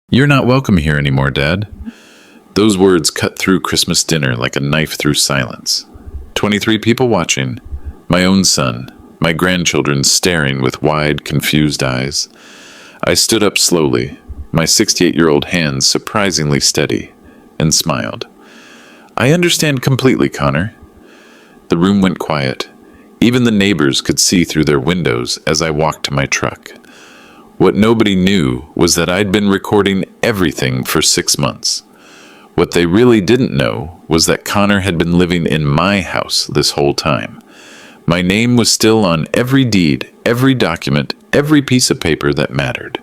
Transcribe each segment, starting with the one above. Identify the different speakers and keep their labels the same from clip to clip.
Speaker 1: You're not welcome here anymore, Dad. Those words cut through Christmas dinner like a knife through silence. 23 people watching, my own son, my grandchildren staring with wide, confused eyes. I stood up slowly, my 68-year-old hands surprisingly steady, and smiled. I understand completely, Connor. The room went quiet. Even the neighbors could see through their windows as I walked to my truck. What nobody knew was that I'd been recording everything for 6 months. What they really didn't know was that Connor had been living in my house this whole time. My name was still on every deed, every document, every piece of paper that mattered.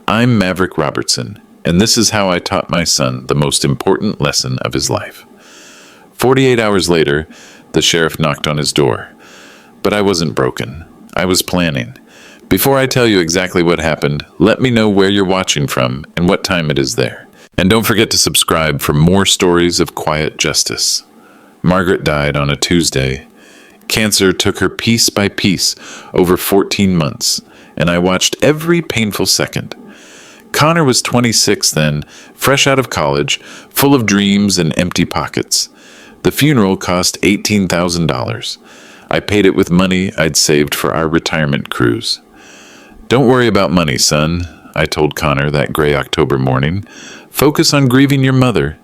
Speaker 1: I'm Maverick Robertson, and this is how I taught my son the most important lesson of his life. 48 hours later, the sheriff knocked on his door. But I wasn't broken. I was planning. Before I tell you exactly what happened, let me know where you're watching from and what time it is there. And don't forget to subscribe for more stories of quiet justice. Margaret died on a Tuesday. Cancer took her piece by piece over 14 months, and I watched every painful second. Connor was 26 then, fresh out of college, full of dreams and empty pockets. The funeral cost $18,000. I paid it with money I'd saved for our retirement cruise. Don't worry about money, son, I told Connor that gray October morning. Focus on grieving your mother.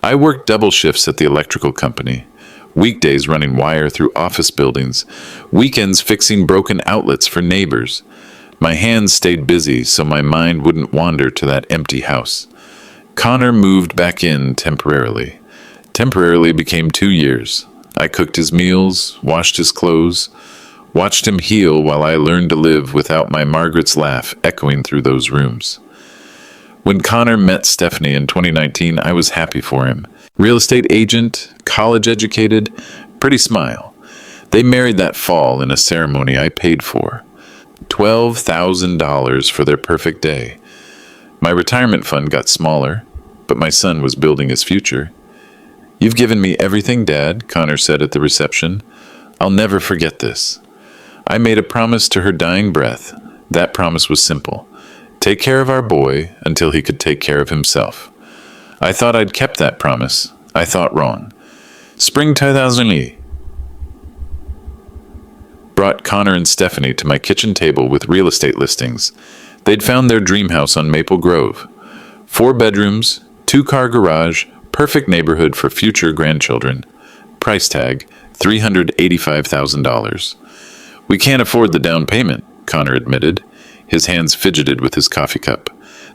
Speaker 1: I worked double shifts at the electrical company. Weekdays running wire through office buildings. Weekends fixing broken outlets for neighbors. My hands stayed busy so my mind wouldn't wander to that empty house. Connor moved back in temporarily. Temporarily became 2 years. I cooked his meals, washed his clothes, watched him heal while I learned to live without my Margaret's laugh echoing through those rooms. When Connor met Stephanie in 2019, I was happy for him. Real estate agent, college educated, pretty smile. They married that fall in a ceremony I paid for. $12,000 for their perfect day. My retirement fund got smaller, but my son was building his future. You've given me everything, Dad, Connor said at the reception. I'll never forget this. I made a promise to her dying breath. That promise was simple. Take care of our boy until he could take care of himself. I thought I'd kept that promise. I thought wrong. Spring 2008 brought Connor and Stephanie to my kitchen table with real estate listings. They'd found their dream house on Maple Grove. 4 bedrooms, 2-car garage, perfect neighborhood for future grandchildren. Price tag, $385,000. We can't afford the down payment, Connor admitted. His hands fidgeted with his coffee cup.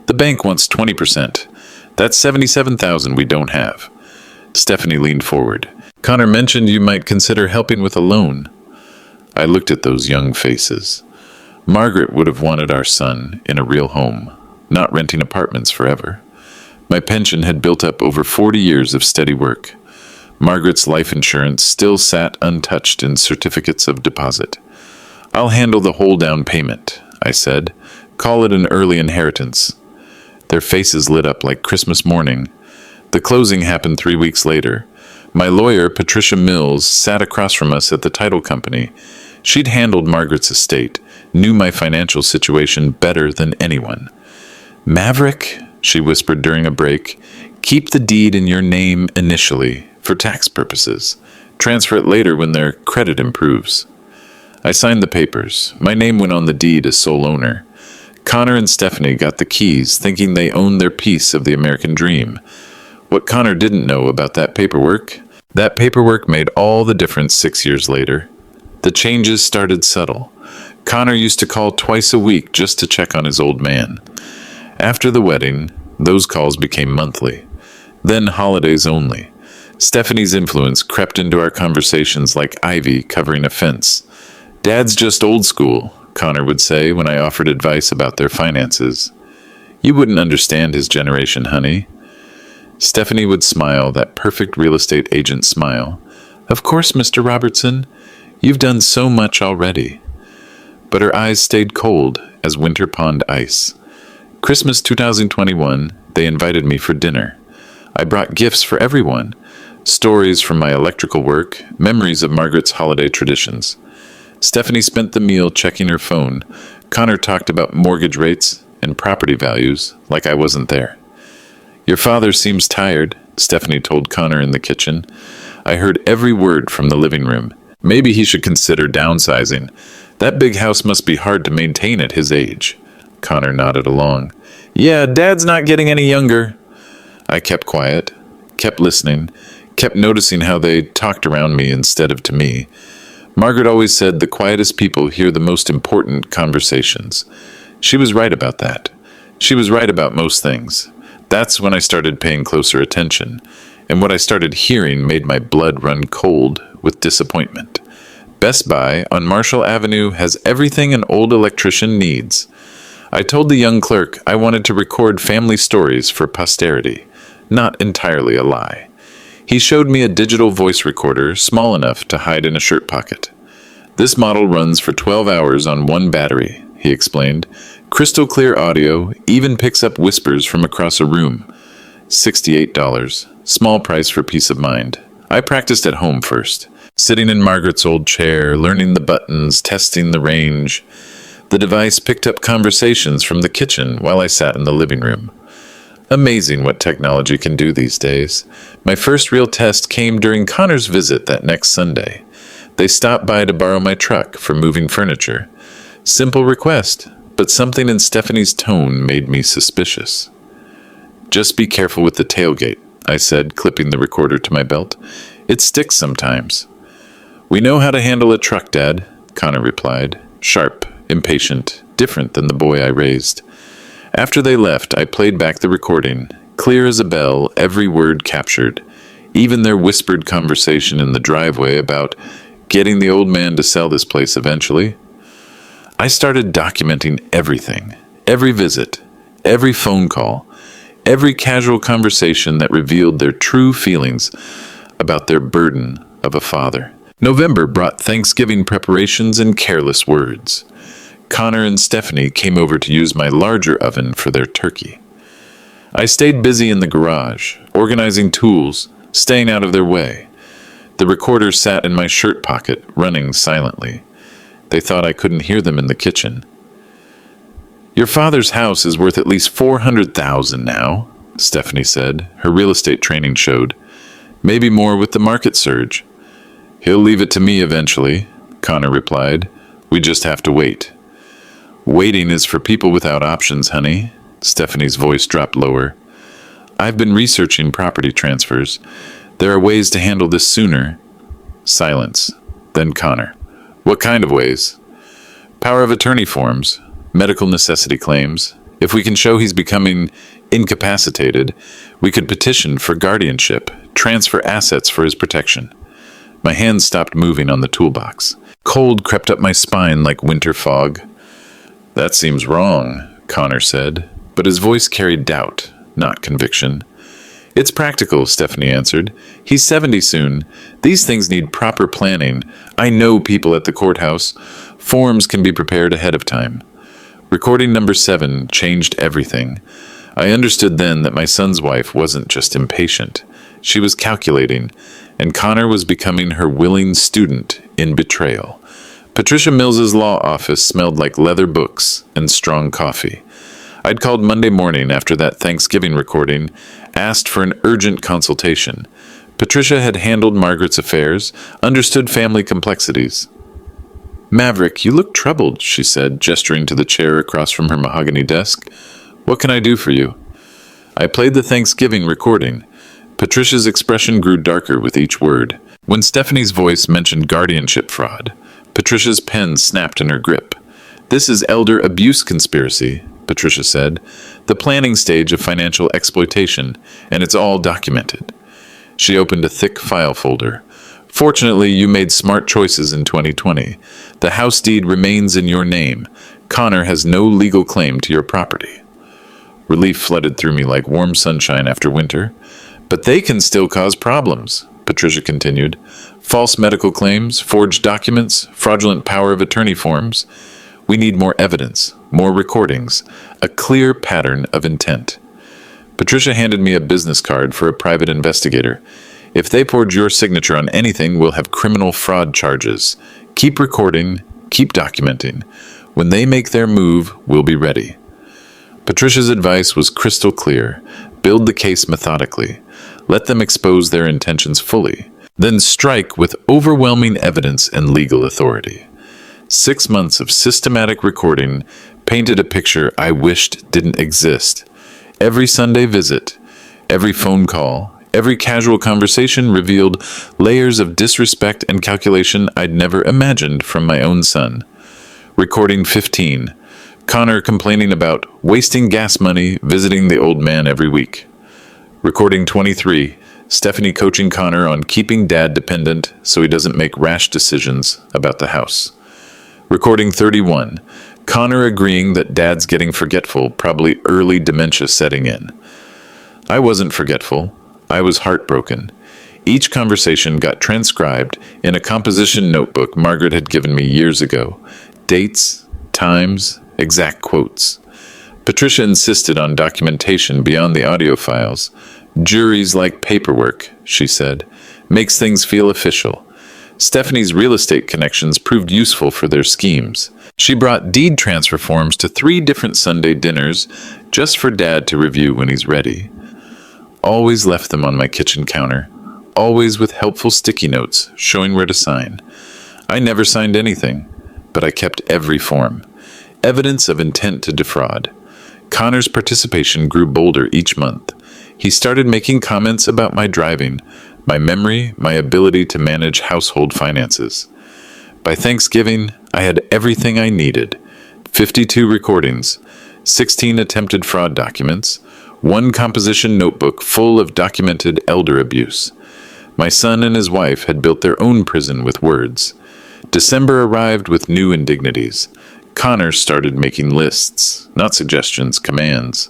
Speaker 1: The bank wants 20%. That's $77,000 we don't have. Stephanie leaned forward. Connor mentioned you might consider helping with a loan. I looked at those young faces. Margaret would have wanted our son in a real home, not renting apartments forever. My pension had built up over 40 years of steady work. Margaret's life insurance still sat untouched in certificates of deposit. I'll handle the whole down payment, I said. Call it an early inheritance. Their faces lit up like Christmas morning. The closing happened 3 weeks later. My lawyer, Patricia Mills, sat across from us at the title company. She'd handled Margaret's estate, knew my financial situation better than anyone. Maverick, she whispered during a break, keep the deed in your name initially, for tax purposes. Transfer it later when their credit improves. I signed the papers. My name went on the deed as sole owner. Connor and Stephanie got the keys, thinking they owned their piece of the American dream. What Connor didn't know about that paperwork made all the difference 6 years later. The changes started subtle. Connor used to call twice a week just to check on his old man. After the wedding, those calls became monthly. Then holidays only. Stephanie's influence crept into our conversations like ivy covering a fence. Dad's just old school, Connor would say when I offered advice about their finances. You wouldn't understand his generation, honey. Stephanie would smile, that perfect real estate agent smile. Of course, Mr. Robertson. You've done so much already. But her eyes stayed cold as winter pond ice. Christmas 2021, they invited me for dinner. I brought gifts for everyone. Stories from my electrical work, memories of Margaret's holiday traditions. Stephanie spent the meal checking her phone. Connor talked about mortgage rates, and property values like I wasn't there. Your father seems tired, Stephanie told Connor in the kitchen. I heard every word from the living room. Maybe he should consider downsizing. That big house must be hard to maintain at his age. Connor nodded along. Yeah, Dad's not getting any younger. I kept quiet, kept listening, kept noticing how they talked around me instead of to me. Margaret always said the quietest people hear the most important conversations. She was right about that. She was right about most things. That's when I started paying closer attention, and what I started hearing made my blood run cold with disappointment. Best Buy on Marshall Avenue has everything an old electrician needs. I told the young clerk I wanted to record family stories for posterity. Not entirely a lie. He showed me a digital voice recorder small enough to hide in a shirt pocket. This model runs for 12 hours on one battery, he explained. Crystal clear audio, even picks up whispers from across a room. $68. Small price for peace of mind. I practiced at home first, sitting in Margaret's old chair, learning the buttons, testing the range. The device picked up conversations from the kitchen while I sat in the living room. Amazing what technology can do these days. My first real test came during Connor's visit that next Sunday. They stopped by to borrow my truck for moving furniture. Simple request, but something in Stephanie's tone made me suspicious. Just be careful with the tailgate, I said, clipping the recorder to my belt. It sticks sometimes. We know how to handle a truck, Dad, Connor replied. Sharp, impatient, different than the boy I raised. After they left, I played back the recording, clear as a bell, every word captured, even their whispered conversation in the driveway about getting the old man to sell this place eventually. I started documenting everything, every visit, every phone call, every casual conversation that revealed their true feelings about their burden of a father. November brought Thanksgiving preparations and careless words. Connor and Stephanie came over to use my larger oven for their turkey. I stayed busy in the garage, organizing tools, staying out of their way. The recorder sat in my shirt pocket, running silently. They thought I couldn't hear them in the kitchen. Your father's house is worth at least $400,000 now, Stephanie said. Her real estate training showed. Maybe more with the market surge. He'll leave it to me eventually, Connor replied. We just have to wait. Waiting is for people without options, honey. Stephanie's voice dropped lower. I've been researching property transfers. There are ways to handle this sooner. Silence. Then Connor. What kind of ways? Power of attorney forms, medical necessity claims. If we can show he's becoming incapacitated, we could petition for guardianship, transfer assets for his protection. My hands stopped moving on the toolbox. Cold crept up my spine like winter fog. That seems wrong, Connor said, but his voice carried doubt, not conviction. It's practical, Stephanie answered. He's 70 soon. These things need proper planning. I know people at the courthouse. Forms can be prepared ahead of time. Recording number 7 changed everything. I understood then that my son's wife wasn't just impatient. She was calculating, and Connor was becoming her willing student in betrayal. Patricia Mills's law office smelled like leather books and strong coffee. I'd called Monday morning after that Thanksgiving recording, asked for an urgent consultation. Patricia had handled Margaret's affairs, understood family complexities. Maverick, you look troubled, she said, gesturing to the chair across from her mahogany desk. What can I do for you? I played the Thanksgiving recording. Patricia's expression grew darker with each word. When Stephanie's voice mentioned guardianship fraud, Patricia's pen snapped in her grip. This is elder abuse conspiracy, Patricia said, the planning stage of financial exploitation, and it's all documented. She opened a thick file folder. Fortunately, you made smart choices in 2020. The house deed remains in your name. Connor has no legal claim to your property. Relief flooded through me like warm sunshine after winter. But they can still cause problems, Patricia continued. False medical claims, forged documents, fraudulent power of attorney forms. We need more evidence, more recordings, a clear pattern of intent. Patricia handed me a business card for a private investigator. If they forge your signature on anything, we'll have criminal fraud charges. Keep recording, keep documenting. When they make their move, we'll be ready. Patricia's advice was crystal clear. Build the case methodically. Let them expose their intentions fully. Then strike with overwhelming evidence and legal authority. 6 months of systematic recording painted a picture I wished didn't exist. Every Sunday visit, every phone call, every casual conversation revealed layers of disrespect and calculation I'd never imagined from my own son. Recording 15. Connor complaining about wasting gas money visiting the old man every week. Recording 23. Stephanie coaching Connor on keeping Dad dependent so he doesn't make rash decisions about the house. Recording 31. Connor agreeing that Dad's getting forgetful, probably early dementia setting in. I wasn't forgetful. I was heartbroken. Each conversation got transcribed in a composition notebook Margaret had given me years ago. Dates, times, exact quotes. Patricia insisted on documentation beyond the audio files. Juries like paperwork, she said. Makes things feel official. Stephanie's real estate connections proved useful for their schemes. She brought deed transfer forms to 3 different Sunday dinners just for Dad to review when he's ready. Always left them on my kitchen counter, always with helpful sticky notes showing where to sign. I never signed anything, but I kept every form. Evidence of intent to defraud. Connor's participation grew bolder each month. He started making comments about my driving, my memory, my ability to manage household finances. By Thanksgiving, I had everything I needed. 52 recordings, 16 attempted fraud documents, 1 composition notebook full of documented elder abuse. My son and his wife had built their own prison with words. December arrived with new indignities. Connor started making lists, not suggestions, commands.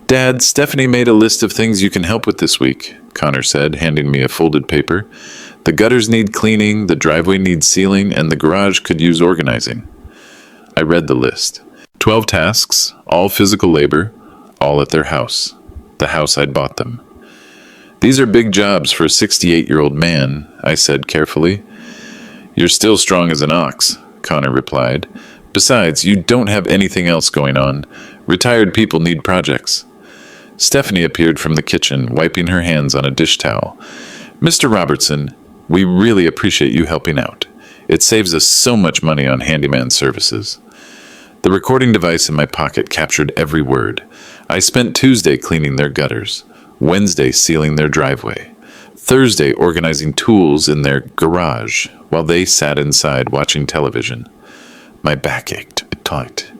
Speaker 1: Dad, Stephanie made a list of things you can help with this week, Connor said, handing me a folded paper. The gutters need cleaning, the driveway needs sealing, and the garage could use organizing. I read the list. 12 tasks, all physical labor, all at their house, the house I'd bought them. These are big jobs for a 68-year-old man, I said carefully. You're still strong as an ox, Connor replied. Besides, you don't have anything else going on. Retired people need projects. Stephanie appeared from the kitchen, wiping her hands on a dish towel. Mr. Robertson, we really appreciate you helping out. It saves us so much money on handyman services. The recording device in my pocket captured every word. I spent Tuesday cleaning their gutters, Wednesday sealing their driveway, Thursday organizing tools in their garage while they sat inside watching television. My back ached, tight.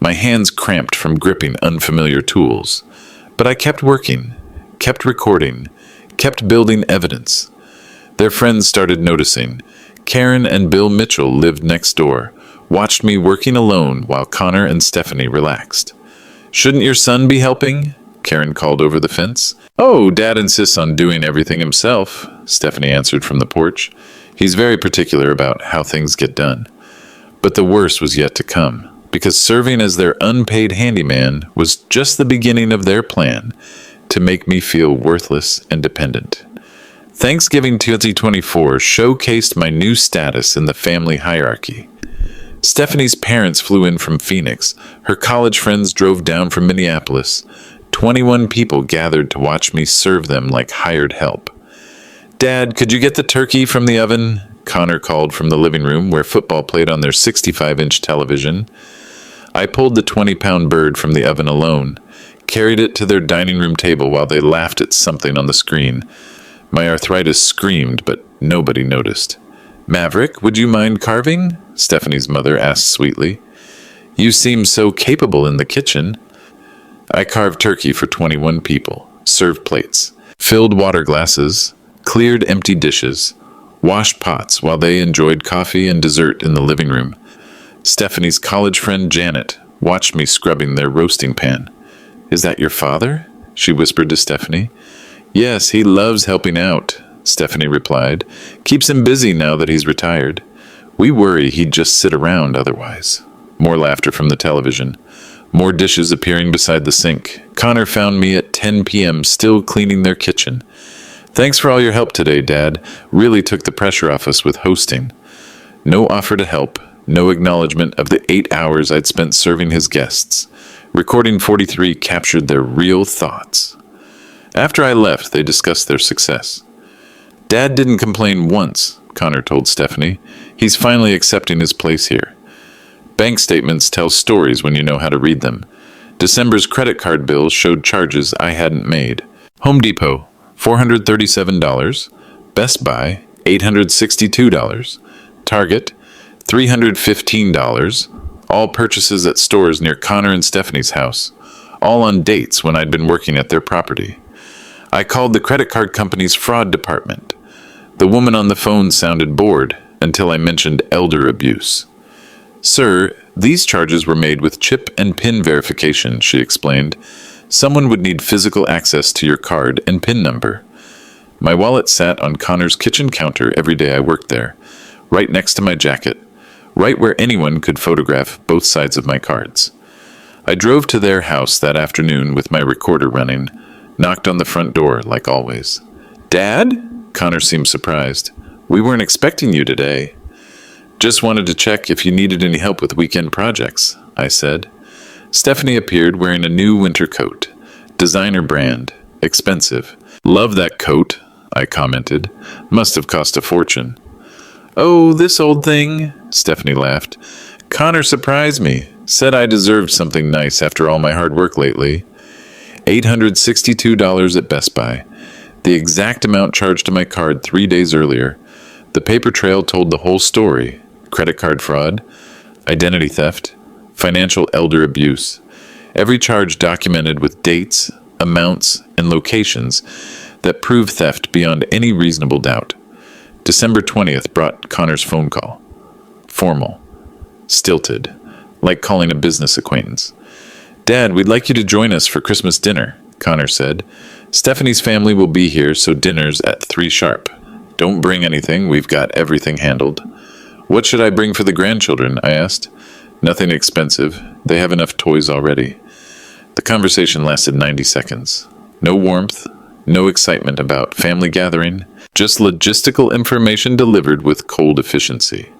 Speaker 1: My hands cramped from gripping unfamiliar tools. But I kept working, kept recording, kept building evidence. Their friends started noticing. Karen and Bill Mitchell lived next door, watched me working alone while Connor and Stephanie relaxed. Shouldn't your son be helping? Karen called over the fence. Oh, Dad insists on doing everything himself, Stephanie answered from the porch. He's very particular about how things get done. But the worst was yet to come, because serving as their unpaid handyman was just the beginning of their plan to make me feel worthless and dependent. Thanksgiving 2024 showcased my new status in the family hierarchy. Stephanie's parents flew in from Phoenix. Her college friends drove down from Minneapolis. 21 people gathered to watch me serve them like hired help. Dad, could you get the turkey from the oven? Connor called from the living room where football played on their 65-inch television. I pulled the 20-pound bird from the oven alone, carried it to their dining room table while they laughed at something on the screen. My arthritis screamed, but nobody noticed. Maverick, would you mind carving? Stephanie's mother asked sweetly. You seem so capable in the kitchen. I carved turkey for 21 people, served plates, filled water glasses, cleared empty dishes, washed pots while they enjoyed coffee and dessert in the living room. Stephanie's college friend Janet watched me scrubbing their roasting pan. Is that your father? She whispered to Stephanie. Yes, he loves helping out, Stephanie replied. Keeps him busy now that he's retired. We worry he'd just sit around otherwise. More laughter from the television. More dishes appearing beside the sink. Connor found me at 10 p.m. still cleaning their kitchen. Thanks for all your help today, Dad. Really took the pressure off us with hosting. No offer to help. No acknowledgement of the 8 hours I'd spent serving his guests. Recording 43 captured their real thoughts. After I left, they discussed their success. Dad didn't complain once, Connor told Stephanie. He's finally accepting his place here. Bank statements tell stories when you know how to read them. December's credit card bills showed charges I hadn't made. Home Depot, $437. Best Buy, $862. Target, $315. All purchases at stores near Connor and Stephanie's house. All on dates when I'd been working at their property. I called the credit card company's fraud department. The woman on the phone sounded bored until I mentioned elder abuse. Sir, these charges were made with chip and PIN verification, she explained. Someone would need physical access to your card and PIN number. My wallet sat on Connor's kitchen counter every day I worked there, right next to my jacket, right where anyone could photograph both sides of my cards. I drove to their house that afternoon with my recorder running, knocked on the front door like always. Dad? Connor seemed surprised. We weren't expecting you today. Just wanted to check if you needed any help with weekend projects, I said. Stephanie appeared wearing a new winter coat. Designer brand. Expensive. Love that coat, I commented. Must have cost a fortune. Oh, this old thing, Stephanie laughed. Connor surprised me. Said I deserved something nice after all my hard work lately. $862 at Best Buy. The exact amount charged to my card 3 days earlier. The paper trail told the whole story. Credit card fraud, identity theft, financial elder abuse. Every charge documented with dates, amounts, and locations that prove theft beyond any reasonable doubt. December 20th brought Connor's phone call. Formal. Stilted. Like calling a business acquaintance. Dad, we'd like you to join us for Christmas dinner, Connor said. Stephanie's family will be here, so dinner's at 3 sharp. Don't bring anything, we've got everything handled. What should I bring for the grandchildren? I asked. Nothing expensive. They have enough toys already. The conversation lasted 90 seconds. No warmth, no excitement about family gathering, just logistical information delivered with cold efficiency.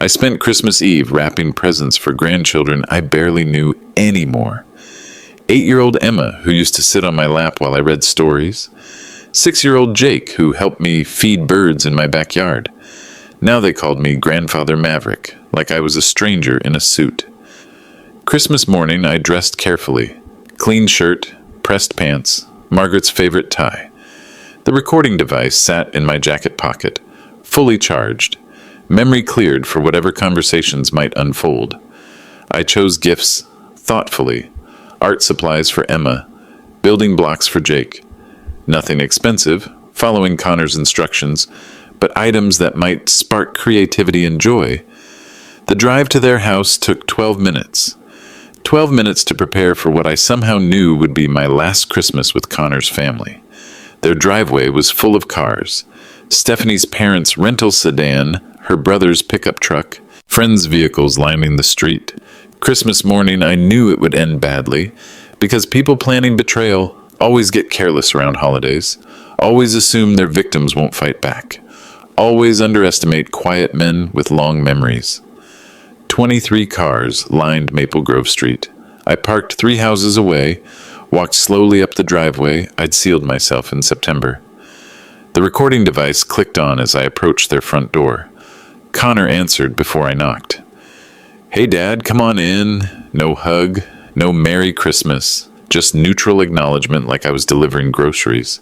Speaker 1: I spent Christmas Eve wrapping presents for grandchildren I barely knew anymore. 8-year-old Emma, who used to sit on my lap while I read stories. 6-year-old Jake, who helped me feed birds in my backyard. Now they called me Grandfather Maverick, like I was a stranger in a suit. Christmas morning, I dressed carefully. Clean shirt, pressed pants, Margaret's favorite tie. The recording device sat in my jacket pocket, fully charged. Memory cleared for whatever conversations might unfold. I chose gifts, thoughtfully. Art supplies for Emma, building blocks for Jake. Nothing expensive, following Connor's instructions, but items that might spark creativity and joy. The drive to their house took 12 minutes. 12 minutes to prepare for what I somehow knew would be my last Christmas with Connor's family. Their driveway was full of cars. Stephanie's parents' rental sedan, her brother's pickup truck, friends' vehicles lining the street. Christmas morning, I knew it would end badly, because people planning betrayal always get careless around holidays, always assume their victims won't fight back, always underestimate quiet men with long memories. 23 cars lined Maple Grove Street. I parked 3 houses away, walked slowly up the driveway I'd sealed myself in September. The recording device clicked on as I approached their front door. Connor answered before I knocked. Hey Dad, come on in. No hug, no Merry Christmas, just neutral acknowledgement like I was delivering groceries.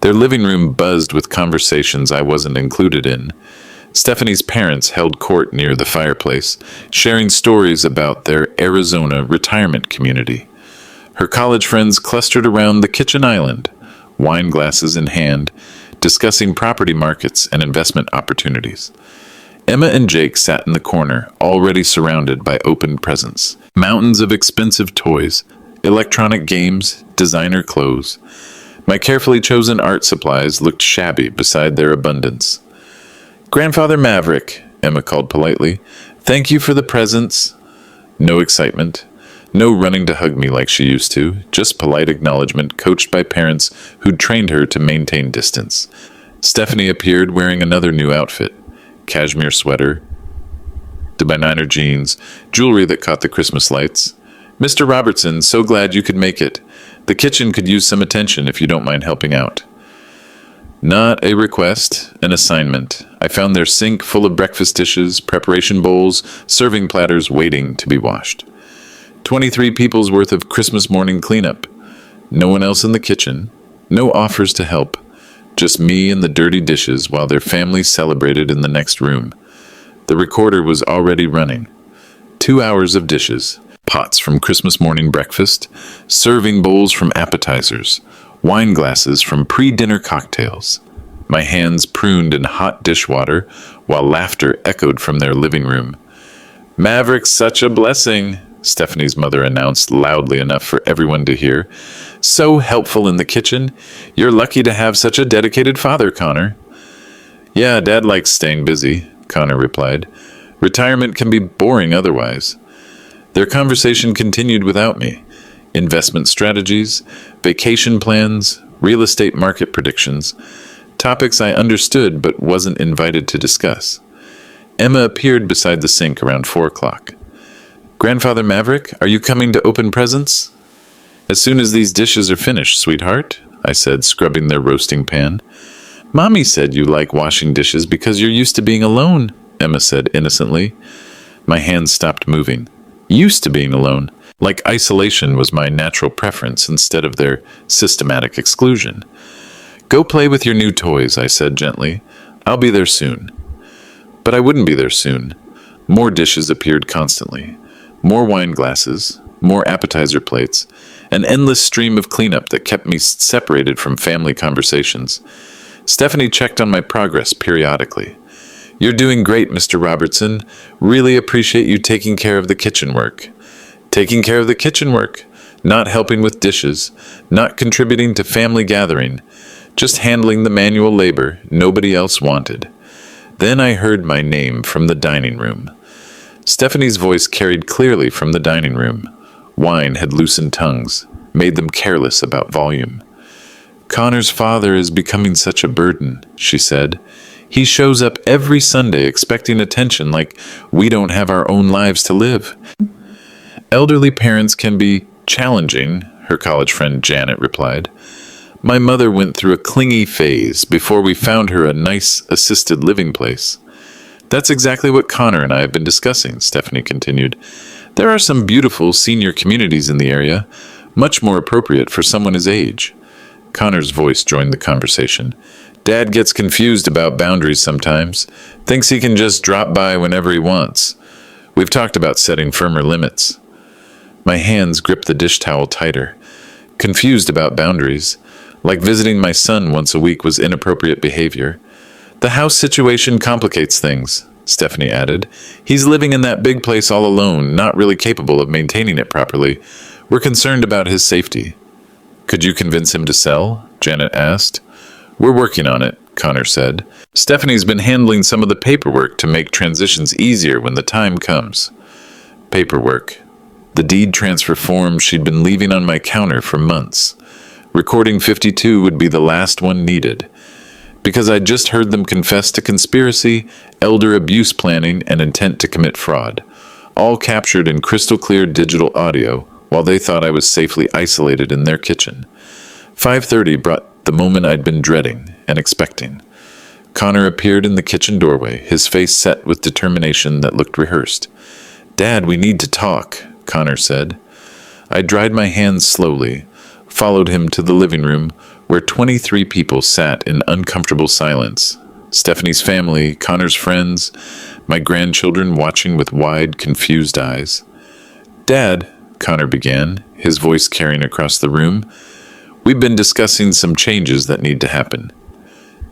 Speaker 1: Their living room buzzed with conversations I wasn't included in. Stephanie's parents held court near the fireplace, sharing stories about their Arizona retirement community. Her college friends clustered around the kitchen island, wine glasses in hand, discussing property markets and investment opportunities. Emma and Jake sat in the corner, already surrounded by open presents. Mountains of expensive toys, electronic games, designer clothes. My carefully chosen art supplies looked shabby beside their abundance. Grandfather Maverick, Emma called politely. Thank you for the presents. No excitement. No running to hug me like she used to, just polite acknowledgement coached by parents who'd trained her to maintain distance. Stephanie appeared wearing another new outfit. Cashmere sweater, designer jeans, jewelry that caught the Christmas lights. Mr. Robertson, so glad you could make it. The kitchen could use some attention if you don't mind helping out. Not a request, an assignment. I found their sink full of breakfast dishes, preparation bowls, serving platters waiting to be washed. 23 people's worth of Christmas morning cleanup. No one else in the kitchen. No offers to help. Just me and the dirty dishes while their families celebrated in the next room. The recorder was already running. 2 hours of dishes. Pots from Christmas morning breakfast. Serving bowls from appetizers. Wine glasses from pre-dinner cocktails. My hands pruned in hot dishwater while laughter echoed from their living room. "Maverick's such a blessing," Stephanie's mother announced loudly enough for everyone to hear. "So helpful in the kitchen. You're lucky to have such a dedicated father, Connor." "Yeah, Dad likes staying busy," Connor replied. "Retirement can be boring otherwise." Their conversation continued without me. Investment strategies, vacation plans, real estate market predictions, topics I understood but wasn't invited to discuss. Emma appeared beside the sink around 4 o'clock. "Grandfather Maverick, are you coming to open presents?" "As soon as these dishes are finished, sweetheart," I said, scrubbing their roasting pan. "Mommy said you like washing dishes because you're used to being alone," Emma said innocently. My hands stopped moving. Used to being alone. Like isolation was my natural preference instead of their systematic exclusion. "Go play with your new toys," I said gently. "I'll be there soon." But I wouldn't be there soon. More dishes appeared constantly. More wine glasses, more appetizer plates, an endless stream of cleanup that kept me separated from family conversations. Stephanie checked on my progress periodically. "You're doing great, Mr. Robertson. Really appreciate you taking care of the kitchen work." Taking care of the kitchen work, not helping with dishes, not contributing to family gathering, just handling the manual labor nobody else wanted. Then I heard my name from the dining room. Stephanie's voice carried clearly from the dining room. Wine had loosened tongues, made them careless about volume. "Connor's father is becoming such a burden," she said. "He shows up every Sunday expecting attention like we don't have our own lives to live." "Elderly parents can be challenging," her college friend Janet replied. "My mother went through a clingy phase before we found her a nice assisted living place." "That's exactly what Connor and I have been discussing," Stephanie continued. "There are some beautiful senior communities in the area, much more appropriate for someone his age." Connor's voice joined the conversation. "Dad gets confused about boundaries sometimes, thinks he can just drop by whenever he wants. We've talked about setting firmer limits." My hands gripped the dish towel tighter. Confused about boundaries, like visiting my son once a week was inappropriate behavior. "The house situation complicates things," Stephanie added. "He's living in that big place all alone, not really capable of maintaining it properly. We're concerned about his safety." "Could you convince him to sell?" Janet asked. "We're working on it," Connor said. "Stephanie's been handling some of the paperwork to make transitions easier when the time comes." Paperwork. The deed transfer form she'd been leaving on my counter for months. Recording 52 would be the last one needed. Because I'd just heard them confess to conspiracy, elder abuse planning, and intent to commit fraud. All captured in crystal clear digital audio while they thought I was safely isolated in their kitchen. 5:30 brought the moment I'd been dreading and expecting. Connor appeared in the kitchen doorway, his face set with determination that looked rehearsed. "Dad, we need to talk," Connor said. I dried my hands slowly, followed him to the living room, where 23 people sat in uncomfortable silence. Stephanie's family, Connor's friends, my grandchildren watching with wide, confused eyes. "Dad," Connor began, his voice carrying across the room, "we've been discussing some changes that need to happen."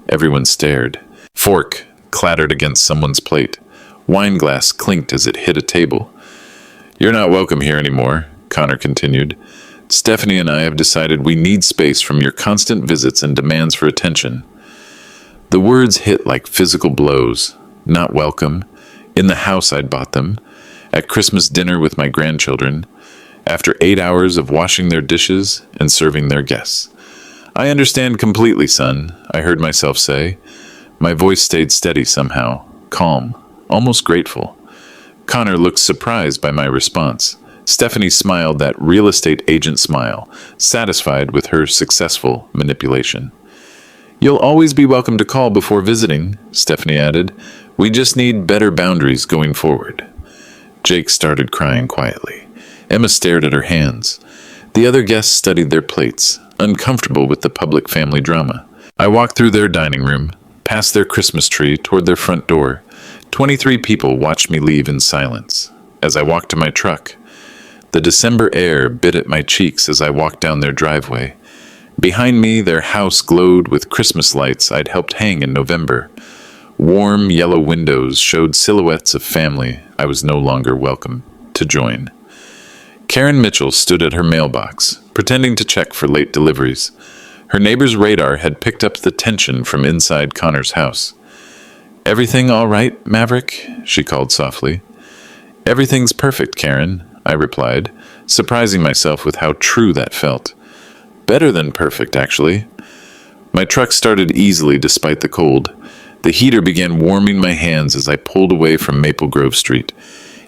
Speaker 1: Everyone stared. Fork clattered against someone's plate. Wine glass clinked as it hit a table. "You're not welcome here anymore," Connor continued. "Stephanie and I have decided we need space from your constant visits and demands for attention." The words hit like physical blows. Not welcome. In the house I'd bought them. At Christmas dinner with my grandchildren. After 8 hours of washing their dishes and serving their guests. "I understand completely, son," I heard myself say. My voice stayed steady somehow. Calm. Almost grateful. Connor looked surprised by my response. Stephanie smiled that real estate agent smile, satisfied with her successful manipulation. "You'll always be welcome to call before visiting," Stephanie added. "We just need better boundaries going forward." Jake started crying quietly. Emma stared at her hands. The other guests studied their plates, uncomfortable with the public family drama. I walked through their dining room, past their Christmas tree, toward their front door. 23 people watched me leave in silence. As I walked to my truck, the December air bit at my cheeks as I walked down their driveway. Behind me, their house glowed with Christmas lights I'd helped hang in November. Warm yellow windows showed silhouettes of family I was no longer welcome to join. Karen Mitchell stood at her mailbox, pretending to check for late deliveries. Her neighbor's radar had picked up the tension from inside Connor's house. "Everything all right, Maverick?" she called softly. "Everything's perfect, Karen," I replied, surprising myself with how true that felt. Better than perfect, actually. My truck started easily despite the cold. The heater began warming my hands as I pulled away from Maple Grove Street.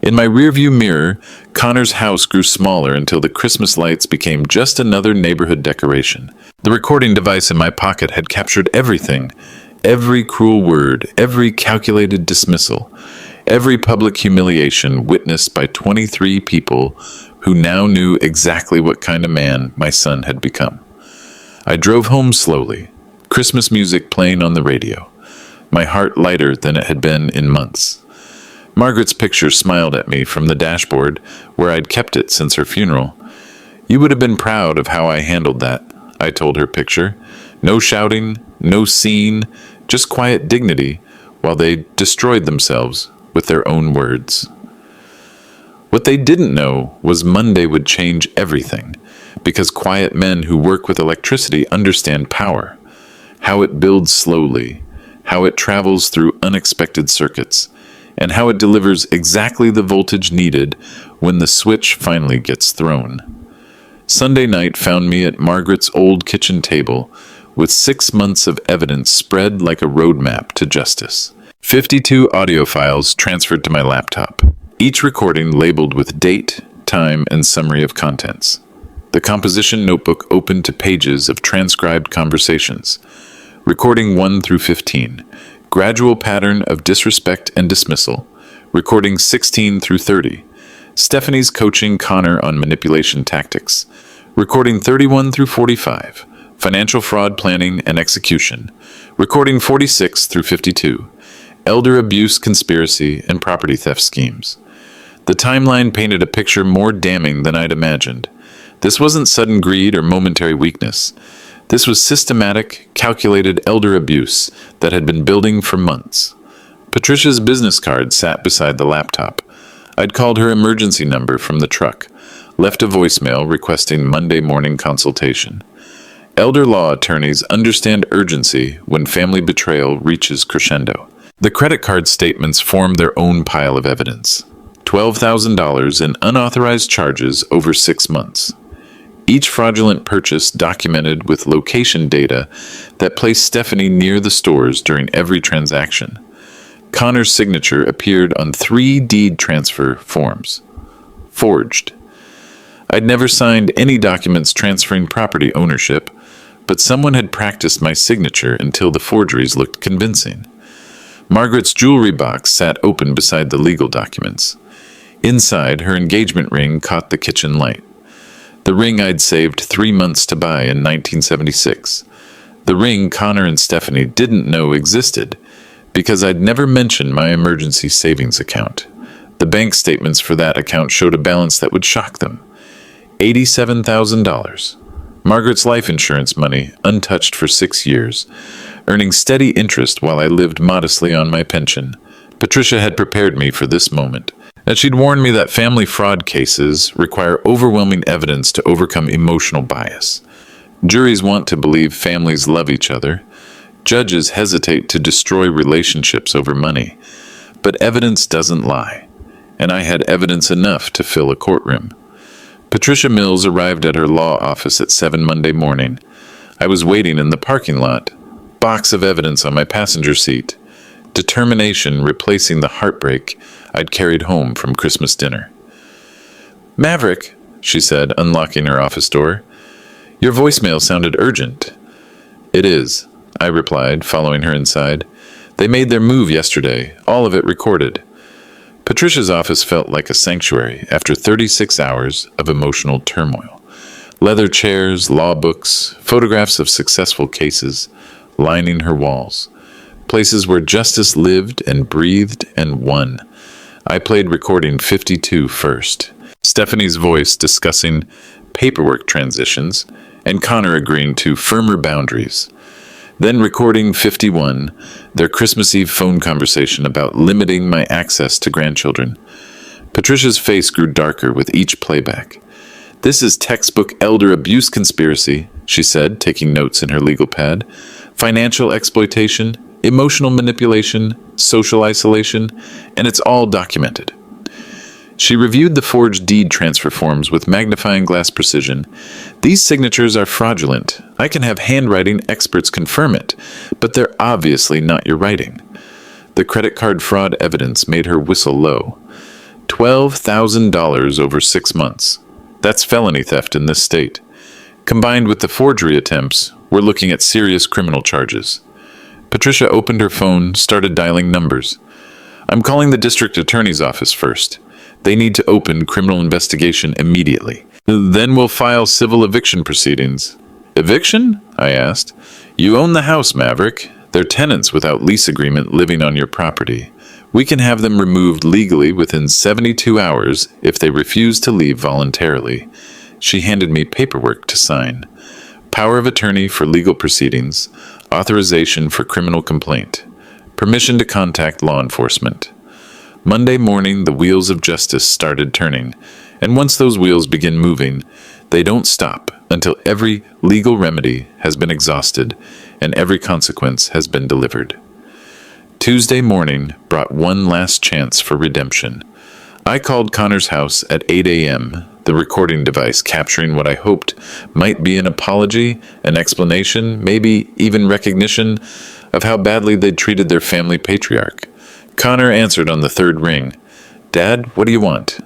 Speaker 1: In my rearview mirror, Connor's house grew smaller until the Christmas lights became just another neighborhood decoration. The recording device in my pocket had captured everything. Every cruel word, every calculated dismissal, every public humiliation witnessed by 23 people who now knew exactly what kind of man my son had become. I drove home slowly, Christmas music playing on the radio, my heart lighter than it had been in months. Margaret's picture smiled at me from the dashboard where I'd kept it since her funeral. "You would have been proud of how I handled that," I told her picture. No shouting, no scene, just quiet dignity while they destroyed themselves with their own words. What they didn't know was Monday would change everything, because quiet men who work with electricity understand power, how it builds slowly, how it travels through unexpected circuits, and how it delivers exactly the voltage needed when the switch finally gets thrown. Sunday night found me at Margaret's old kitchen table with 6 months of evidence spread like a roadmap to justice. 52 audio files transferred to my laptop, each recording labeled with date, time, and summary of contents. The composition notebook opened to pages of transcribed conversations. Recording 1 through 15. Gradual pattern of disrespect and dismissal. Recording 16 through 30. Stephanie's coaching Connor on manipulation tactics. Recording 31 through 45. Financial fraud planning and execution. Recording 46 through 52. Elder abuse conspiracy and property theft schemes. The timeline painted a picture more damning than I'd imagined. This wasn't sudden greed or momentary weakness. This was systematic, calculated elder abuse that had been building for months. Patricia's business card sat beside the laptop. I'd called her emergency number from the truck, left a voicemail requesting Monday morning consultation. Elder law attorneys understand urgency when family betrayal reaches crescendo. The credit card statements formed their own pile of evidence. $12,000 in unauthorized charges over 6 months. Each fraudulent purchase documented with location data that placed Stephanie near the stores during every transaction. Connor's signature appeared on 3 deed transfer forms. Forged. I'd never signed any documents transferring property ownership, but someone had practiced my signature until the forgeries looked convincing. Margaret's jewelry box sat open beside the legal documents. Inside, her engagement ring caught the kitchen light. The ring I'd saved 3 months to buy in 1976. The ring Connor and Stephanie didn't know existed because I'd never mentioned my emergency savings account. The bank statements for that account showed a balance that would shock them. $87,000. Margaret's life insurance money, untouched for 6 years, earning steady interest while I lived modestly on my pension. Patricia had prepared me for this moment. That she'd warned me that family fraud cases require overwhelming evidence to overcome emotional bias. Juries want to believe families love each other. Judges hesitate to destroy relationships over money. But evidence doesn't lie, and I had evidence enough to fill a courtroom. Patricia Mills arrived at her law office at 7 Monday morning. I was waiting in the parking lot, box of evidence on my passenger seat, determination replacing the heartbreak I'd carried home from Christmas dinner. Maverick, she said, unlocking her office door. Your voicemail sounded urgent. It is, I replied, following her inside. They made their move yesterday, all of it recorded. Patricia's office felt like a sanctuary after 36 hours of emotional turmoil. Leather chairs, law books, photographs of successful cases lining her walls. Places where justice lived and breathed and won. I played recording 52 first. Stephanie's voice discussing paperwork transitions and Connor agreeing to firmer boundaries. Then recording 51, their Christmas Eve phone conversation about limiting my access to grandchildren. Patricia's face grew darker with each playback. This is textbook elder abuse conspiracy, she said, taking notes in her legal pad. Financial exploitation, emotional manipulation, social isolation, and it's all documented. She reviewed the forged deed transfer forms with magnifying glass precision. These signatures are fraudulent. I can have handwriting experts confirm it, but they're obviously not your writing. The credit card fraud evidence made her whistle low. $12,000 over 6 months. That's felony theft in this state. Combined with the forgery attempts, we're looking at serious criminal charges. Patricia opened her phone, started dialing numbers. I'm calling the district attorney's office first. They need to open criminal investigation immediately. Then we'll file civil eviction proceedings. Eviction? I asked. You own the house, Maverick. They're tenants without lease agreement living on your property. We can have them removed legally within 72 hours if they refuse to leave voluntarily. She handed me paperwork to sign. Power of attorney for legal proceedings. Authorization for criminal complaint. Permission to contact law enforcement. Monday morning, the wheels of justice started turning, and once those wheels begin moving, they don't stop until every legal remedy has been exhausted and every consequence has been delivered. Tuesday morning brought one last chance for redemption. I called Connor's house at 8 a.m., the recording device capturing what I hoped might be an apology, an explanation, maybe even recognition of how badly they'd treated their family patriarch. Connor answered on the third ring. Dad, what do you want?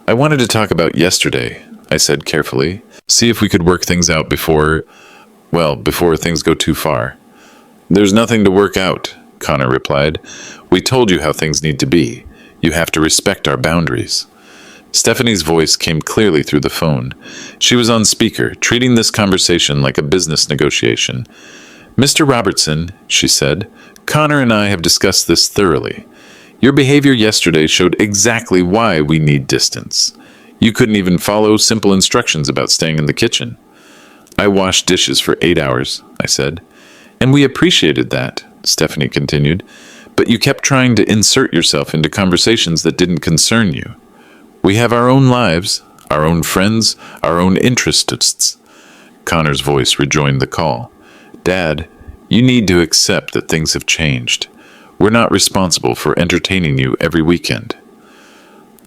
Speaker 1: I wanted to talk about yesterday, I said carefully. See if we could work things out before things go too far. There's nothing to work out, Connor replied. We told you how things need to be. You have to respect our boundaries. Stephanie's voice came clearly through the phone. She was on speaker, treating this conversation like a business negotiation. Mr. Robertson, she said, Connor and I have discussed this thoroughly. Your behavior yesterday showed exactly why we need distance. You couldn't even follow simple instructions about staying in the kitchen. I washed dishes for 8 hours, I said. And we appreciated that, Stephanie continued, but you kept trying to insert yourself into conversations that didn't concern you. We have our own lives, our own friends, our own interests. Connor's voice rejoined the call. Dad, you need to accept that things have changed. We're not responsible for entertaining you every weekend.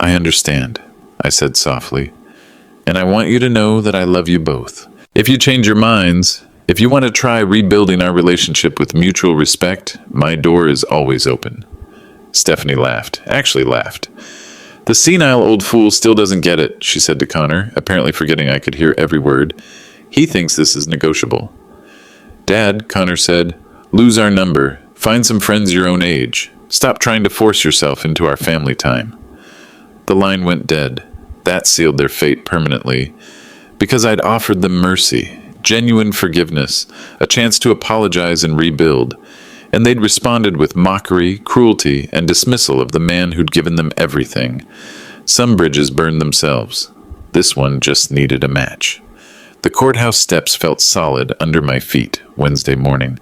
Speaker 1: I understand, I said softly, and I want you to know that I love you both. If you change your minds, if you want to try rebuilding our relationship with mutual respect, my door is always open. Stephanie laughed, actually laughed. The senile old fool still doesn't get it, she said to Connor, apparently forgetting I could hear every word. He thinks this is negotiable. Dad, Connor said, lose our number. Find some friends your own age. Stop trying to force yourself into our family time. The line went dead. That sealed their fate permanently. Because I'd offered them mercy, genuine forgiveness, a chance to apologize and rebuild. And they'd responded with mockery, cruelty, and dismissal of the man who'd given them everything. Some bridges burned themselves. This one just needed a match. The courthouse steps felt solid under my feet Wednesday morning.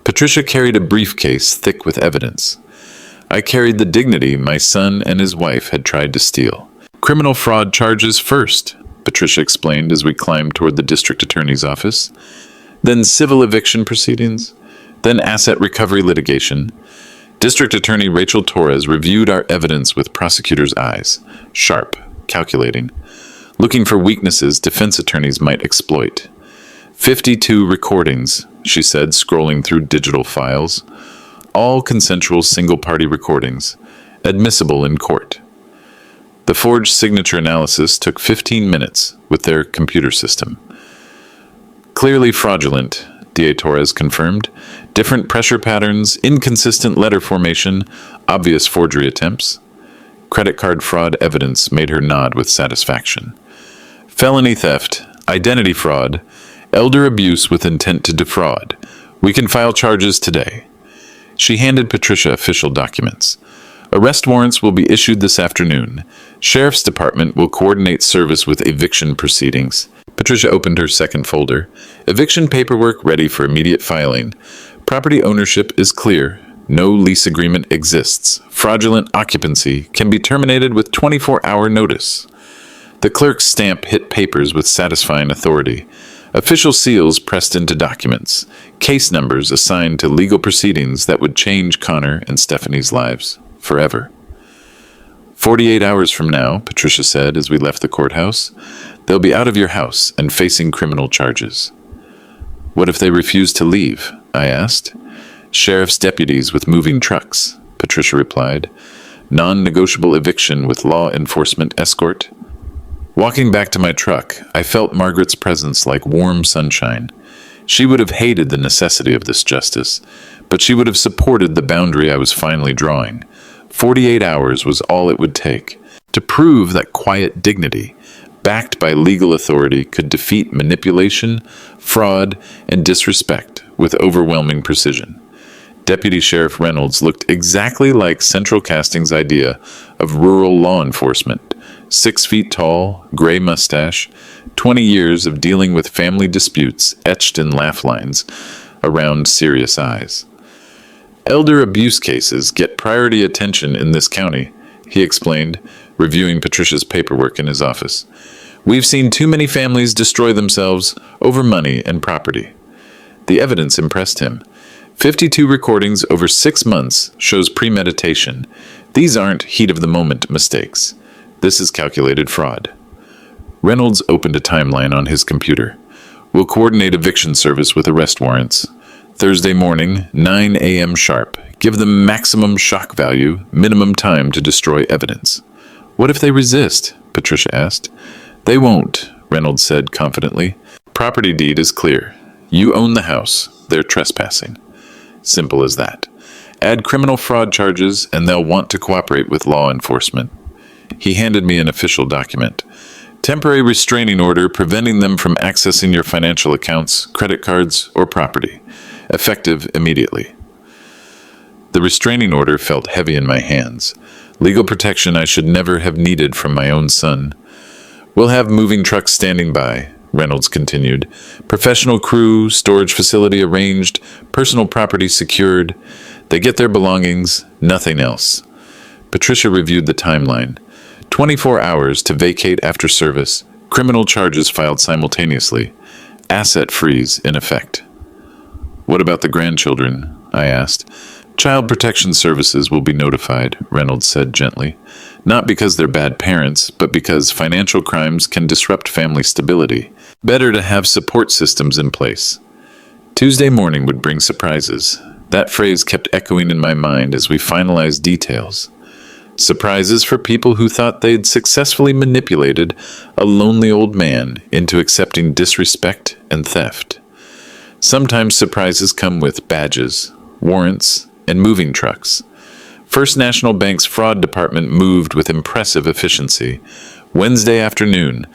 Speaker 1: Patricia carried a briefcase thick with evidence. I carried the dignity my son and his wife had tried to steal. Criminal fraud charges first, Patricia explained as we climbed toward the district attorney's office. Then civil eviction proceedings. Then asset recovery litigation. District Attorney Rachel Torres reviewed our evidence with prosecutor's eyes, sharp, calculating, looking for weaknesses defense attorneys might exploit. 52 recordings, she said, scrolling through digital files. All consensual single-party recordings, admissible in court. The forged signature analysis took 15 minutes with their computer system. Clearly fraudulent, D.A. Torres confirmed. Different pressure patterns, inconsistent letter formation, obvious forgery attempts. Credit card fraud evidence made her nod with satisfaction. Felony theft, identity fraud, elder abuse with intent to defraud. We can file charges today. She handed Patricia official documents. Arrest warrants will be issued this afternoon. Sheriff's Department will coordinate service with eviction proceedings. Patricia opened her second folder. Eviction paperwork ready for immediate filing. Property ownership is clear. No lease agreement exists. Fraudulent occupancy can be terminated with 24-hour notice. The clerk's stamp hit papers with satisfying authority. Official seals pressed into documents. Case numbers assigned to legal proceedings that would change Connor and Stephanie's lives forever. 48 hours from now, Patricia said as we left the courthouse, they'll be out of your house and facing criminal charges. What if they refuse to leave? I asked. Sheriff's deputies with moving trucks, Patricia replied. Non-negotiable eviction with law enforcement escort. Walking back to my truck, I felt Margaret's presence like warm sunshine. She would have hated the necessity of this justice, but she would have supported the boundary I was finally drawing. 48 hours was all it would take to prove that quiet dignity, backed by legal authority, could defeat manipulation, fraud, and disrespect with overwhelming precision. Deputy Sheriff Reynolds looked exactly like Central Casting's idea of rural law enforcement. 6 feet tall, gray mustache, 20 years of dealing with family disputes etched in laugh lines around serious eyes. Elder abuse cases get priority attention in this county, he explained, reviewing Patricia's paperwork in his office. We've seen too many families destroy themselves over money and property. The evidence impressed him. 52 recordings over 6 months shows premeditation. These aren't heat-of-the-moment mistakes. This is calculated fraud. Reynolds opened a timeline on his computer. We'll coordinate eviction service with arrest warrants. Thursday morning, 9 a.m. sharp. Give them maximum shock value, minimum time to destroy evidence. What if they resist? Patricia asked. They won't, Reynolds said confidently. Property deed is clear. You own the house. They're trespassing. Simple as that. Add criminal fraud charges, and they'll want to cooperate with law enforcement. He handed me an official document. Temporary restraining order preventing them from accessing your financial accounts, credit cards, or property. Effective immediately. The restraining order felt heavy in my hands. Legal protection I should never have needed from my own son. We'll have moving trucks standing by, Reynolds continued. Professional crew, storage facility arranged, personal property secured. They get their belongings, nothing else. Patricia reviewed the timeline. 24 hours to vacate after service. Criminal charges filed simultaneously. Asset freeze in effect. What about the grandchildren? I asked. Child Protection Services will be notified, Reynolds said gently. Not because they're bad parents, but because financial crimes can disrupt family stability. Better to have support systems in place. Tuesday morning would bring surprises. That phrase kept echoing in my mind as we finalized details. Surprises for people who thought they'd successfully manipulated a lonely old man into accepting disrespect and theft. Sometimes surprises come with badges, warrants, and moving trucks. First National Bank's fraud department moved with impressive efficiency. Wednesday afternoon,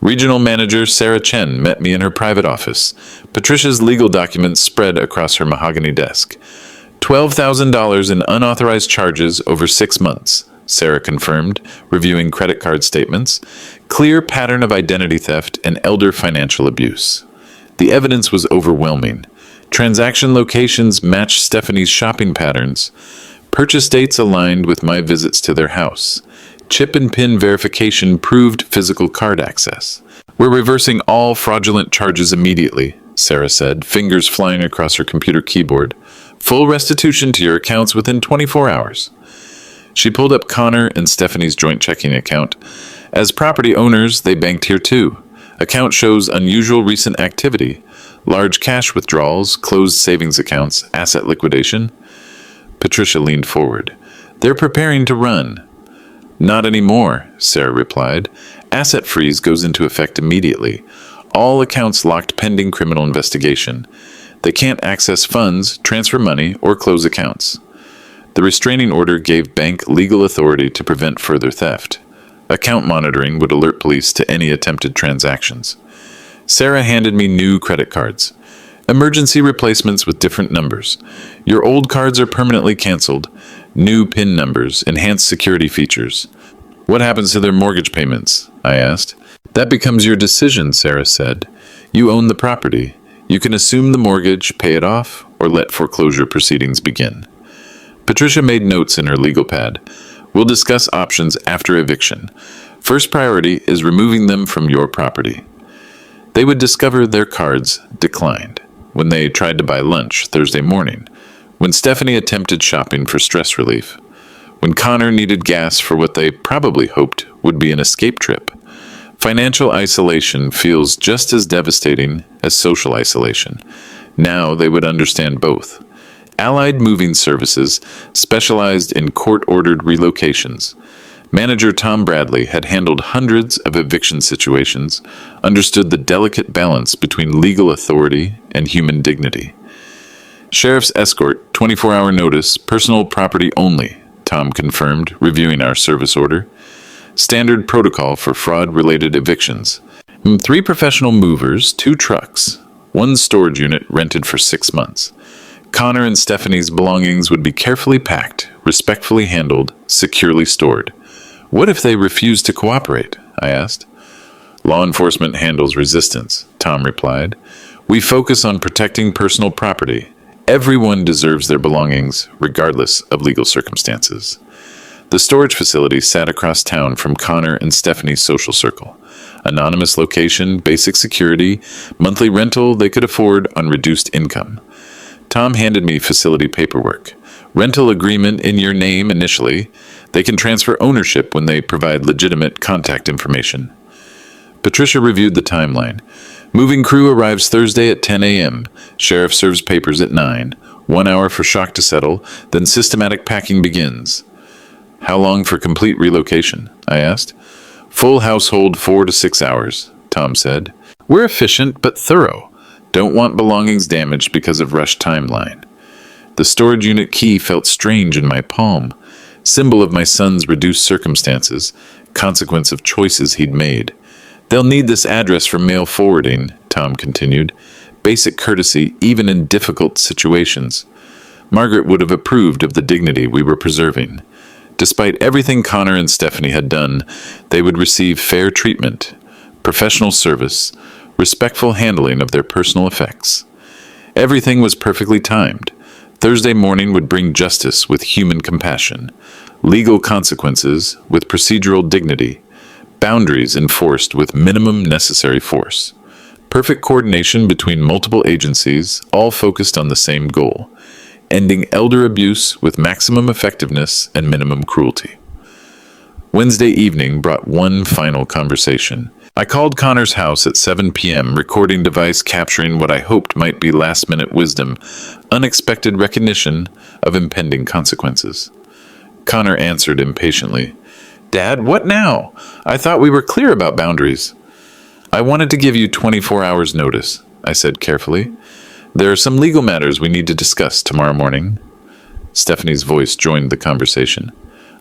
Speaker 1: Regional Manager Sarah Chen met me in her private office. Patricia's legal documents spread across her mahogany desk. $12,000 in unauthorized charges over 6 months, Sarah confirmed, reviewing credit card statements. Clear pattern of identity theft and elder financial abuse. The evidence was overwhelming. Transaction locations matched Stephanie's shopping patterns. Purchase dates aligned with my visits to their house. Chip and PIN verification proved physical card access. We're reversing all fraudulent charges immediately, Sarah said, fingers flying across her computer keyboard. Full restitution to your accounts within 24 hours. She pulled up Connor and Stephanie's joint checking account. As property owners, they banked here too. Account shows unusual recent activity. Large cash withdrawals, closed savings accounts, asset liquidation. Patricia leaned forward. They're preparing to run. Not anymore, Sarah replied. Asset freeze goes into effect immediately. All accounts locked pending criminal investigation. They can't access funds, transfer money, or close accounts. The restraining order gave bank legal authority to prevent further theft. Account monitoring would alert police to any attempted transactions. Sarah handed me new credit cards. Emergency replacements with different numbers. Your old cards are permanently canceled. New PIN numbers, enhanced security features. What happens to their mortgage payments? I asked. That becomes your decision, Sarah said. You own the property. You can assume the mortgage, pay it off, or let foreclosure proceedings begin. Patricia made notes in her legal pad. We'll discuss options after eviction. First priority is removing them from your property. They would discover their cards declined when they tried to buy lunch Thursday morning, when Stephanie attempted shopping for stress relief, when Connor needed gas for what they probably hoped would be an escape trip. Financial isolation feels just as devastating as social isolation. Now they would understand both. Allied Moving Services specialized in court-ordered relocations. Manager Tom Bradley had handled hundreds of eviction situations, understood the delicate balance between legal authority and human dignity. Sheriff's escort, 24-hour notice, personal property only, Tom confirmed, reviewing our service order. Standard protocol for fraud-related evictions. 3 professional movers, 2 trucks, 1 storage unit rented for 6 months. Connor and Stephanie's belongings would be carefully packed, respectfully handled, securely stored. What if they refused to cooperate? I asked. Law enforcement handles resistance, Tom replied. We focus on protecting personal property. Everyone deserves their belongings, regardless of legal circumstances. The storage facility sat across town from Connor and Stephanie's social circle. Anonymous location, basic security, monthly rental they could afford on reduced income. Tom handed me facility paperwork. Rental agreement in your name initially. They can transfer ownership when they provide legitimate contact information. Patricia reviewed the timeline. Moving crew arrives Thursday at 10 a.m. Sheriff serves papers at 9. 1 hour for shock to settle, then systematic packing begins. How long for complete relocation? I asked. Full household 4 to 6 hours, Tom said. We're efficient but thorough. Don't want belongings damaged because of rushed timeline. The storage unit key felt strange in my palm, symbol of my son's reduced circumstances, consequence of choices he'd made. They'll need this address for mail forwarding, Tom continued. Basic courtesy, even in difficult situations. Margaret would have approved of the dignity we were preserving. Despite everything Connor and Stephanie had done, they would receive fair treatment, professional service, respectful handling of their personal effects. Everything was perfectly timed. Thursday morning would bring justice with human compassion, legal consequences with procedural dignity, boundaries enforced with minimum necessary force. Perfect coordination between multiple agencies, all focused on the same goal, ending elder abuse with maximum effectiveness and minimum cruelty. Wednesday evening brought one final conversation. I called Connor's house at 7 p.m., recording device capturing what I hoped might be last-minute wisdom, unexpected recognition of impending consequences. Connor answered impatiently. Dad, what now? I thought we were clear about boundaries. I wanted to give you 24 hours notice, I said carefully. There are some legal matters we need to discuss tomorrow morning. Stephanie's voice joined the conversation.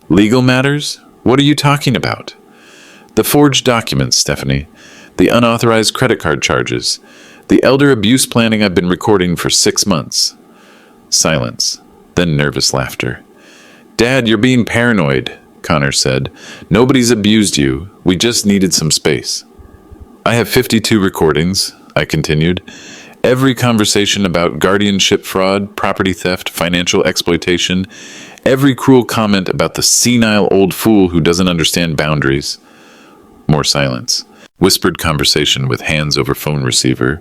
Speaker 1: Legal matters? What are you talking about? The forged documents, Stephanie. The unauthorized credit card charges. The elder abuse planning I've been recording for 6 months. Silence, then nervous laughter. Dad, you're being paranoid, Connor said. Nobody's abused you. We just needed some space. I have 52 recordings, I continued. Every conversation about guardianship fraud, property theft, financial exploitation, every cruel comment about the senile old fool who doesn't understand boundaries. More silence. Whispered conversation with hands over phone receiver.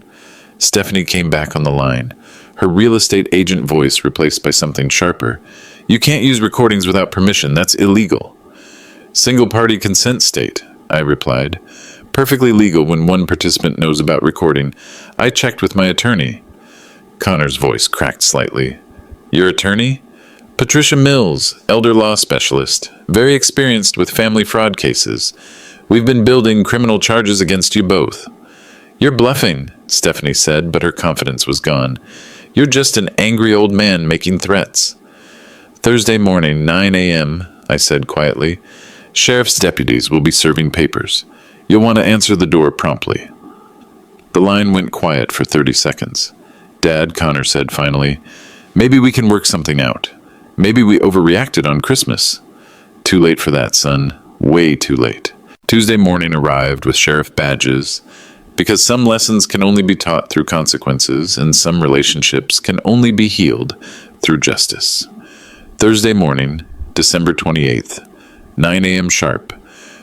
Speaker 1: Stephanie came back on the line, her real estate agent voice replaced by something sharper. You can't use recordings without permission. That's illegal. Single-party consent state, I replied. Perfectly legal when one participant knows about recording. I checked with my attorney. Connor's voice cracked slightly. Your attorney? Patricia Mills, elder law specialist, very experienced with family fraud cases. We've been building criminal charges against you both. You're bluffing, Stephanie said, but her confidence was gone. You're just an angry old man making threats. Thursday morning, 9 a.m., I said quietly. Sheriff's deputies will be serving papers. You'll want to answer the door promptly. The line went quiet for 30 seconds. Dad, Connor said finally, maybe we can work something out. Maybe we overreacted on Christmas. Too late for that, son. Way too late. Tuesday morning arrived with sheriff badges, because some lessons can only be taught through consequences and some relationships can only be healed through justice. Thursday morning, December 28th, 9 a.m. sharp,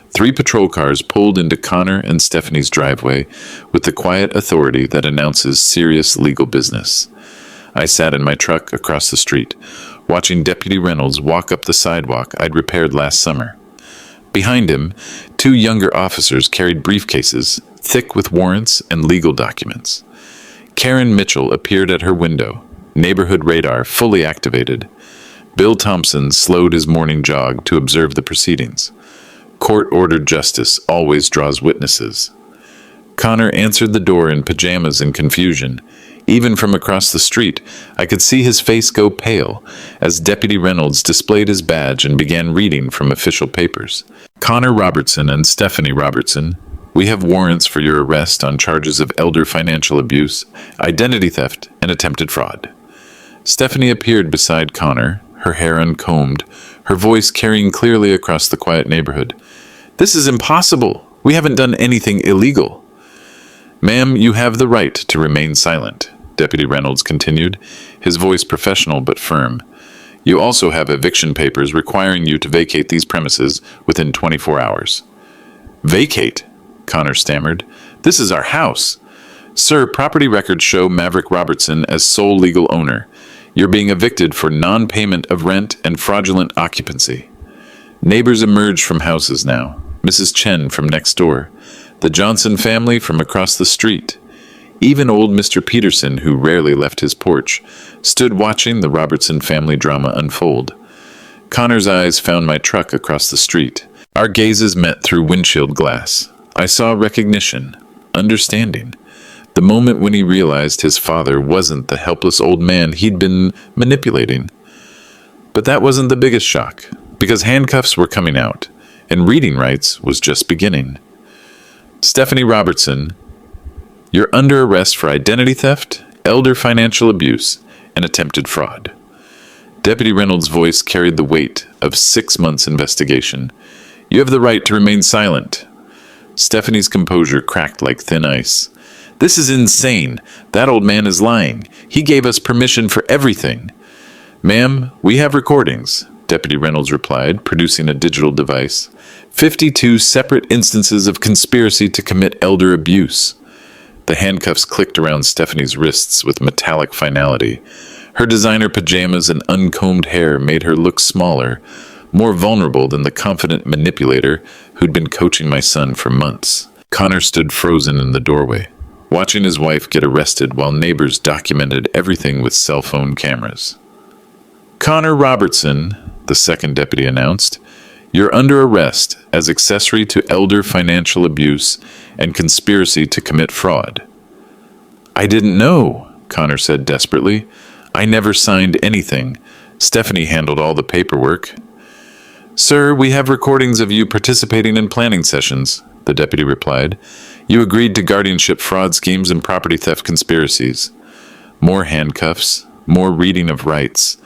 Speaker 1: 3 patrol cars pulled into Connor and Stephanie's driveway with the quiet authority that announces serious legal business. I sat in my truck across the street, watching Deputy Reynolds walk up the sidewalk I'd repaired last summer. Behind him, 2 younger officers carried briefcases thick with warrants and legal documents. Karen Mitchell appeared at her window, neighborhood radar fully activated. Bill Thompson slowed his morning jog to observe the proceedings. Court-ordered justice always draws witnesses. Connor answered the door in pajamas and confusion. Even from across the street, I could see his face go pale as Deputy Reynolds displayed his badge and began reading from official papers. Connor Robertson and Stephanie Robertson, we have warrants for your arrest on charges of elder financial abuse, identity theft, and attempted fraud. Stephanie appeared beside Connor, her hair uncombed, her voice carrying clearly across the quiet neighborhood. This is impossible. We haven't done anything illegal. Ma'am, you have the right to remain silent, Deputy Reynolds continued, his voice professional but firm. You also have eviction papers requiring you to vacate these premises within 24 hours. Vacate? Connor stammered. This is our house. Sir, property records show Maverick Robertson as sole legal owner. You're being evicted for non-payment of rent and fraudulent occupancy. Neighbors emerge from houses now. Mrs. Chen from next door. The Johnson family from across the street. Even old Mr. Peterson, who rarely left his porch, stood watching the Robertson family drama unfold. Connor's eyes found my truck across the street. Our gazes met through windshield glass. I saw recognition, understanding. The moment when he realized his father wasn't the helpless old man he'd been manipulating. But that wasn't the biggest shock, because handcuffs were coming out, and reading rights was just beginning. Stephanie Robertson, you're under arrest for identity theft, elder financial abuse, and attempted fraud. Deputy Reynolds' voice carried the weight of 6 months' investigation. You have the right to remain silent. Stephanie's composure cracked like thin ice. This is insane. That old man is lying. He gave us permission for everything. Ma'am, we have recordings, Deputy Reynolds replied, producing a digital device. 52 separate instances of conspiracy to commit elder abuse. The handcuffs clicked around Stephanie's wrists with metallic finality. Her designer pajamas and uncombed hair made her look smaller, more vulnerable than the confident manipulator who'd been coaching my son for months. Connor stood frozen in the doorway, watching his wife get arrested while neighbors documented everything with cell phone cameras. Connor Robertson, the second deputy announced, you're under arrest as accessory to elder financial abuse and conspiracy to commit fraud. I didn't know, Connor said desperately. I never signed anything. Stephanie handled all the paperwork. Sir, we have recordings of you participating in planning sessions, the deputy replied. You agreed to guardianship fraud schemes and property theft conspiracies. More handcuffs, more reading of rights.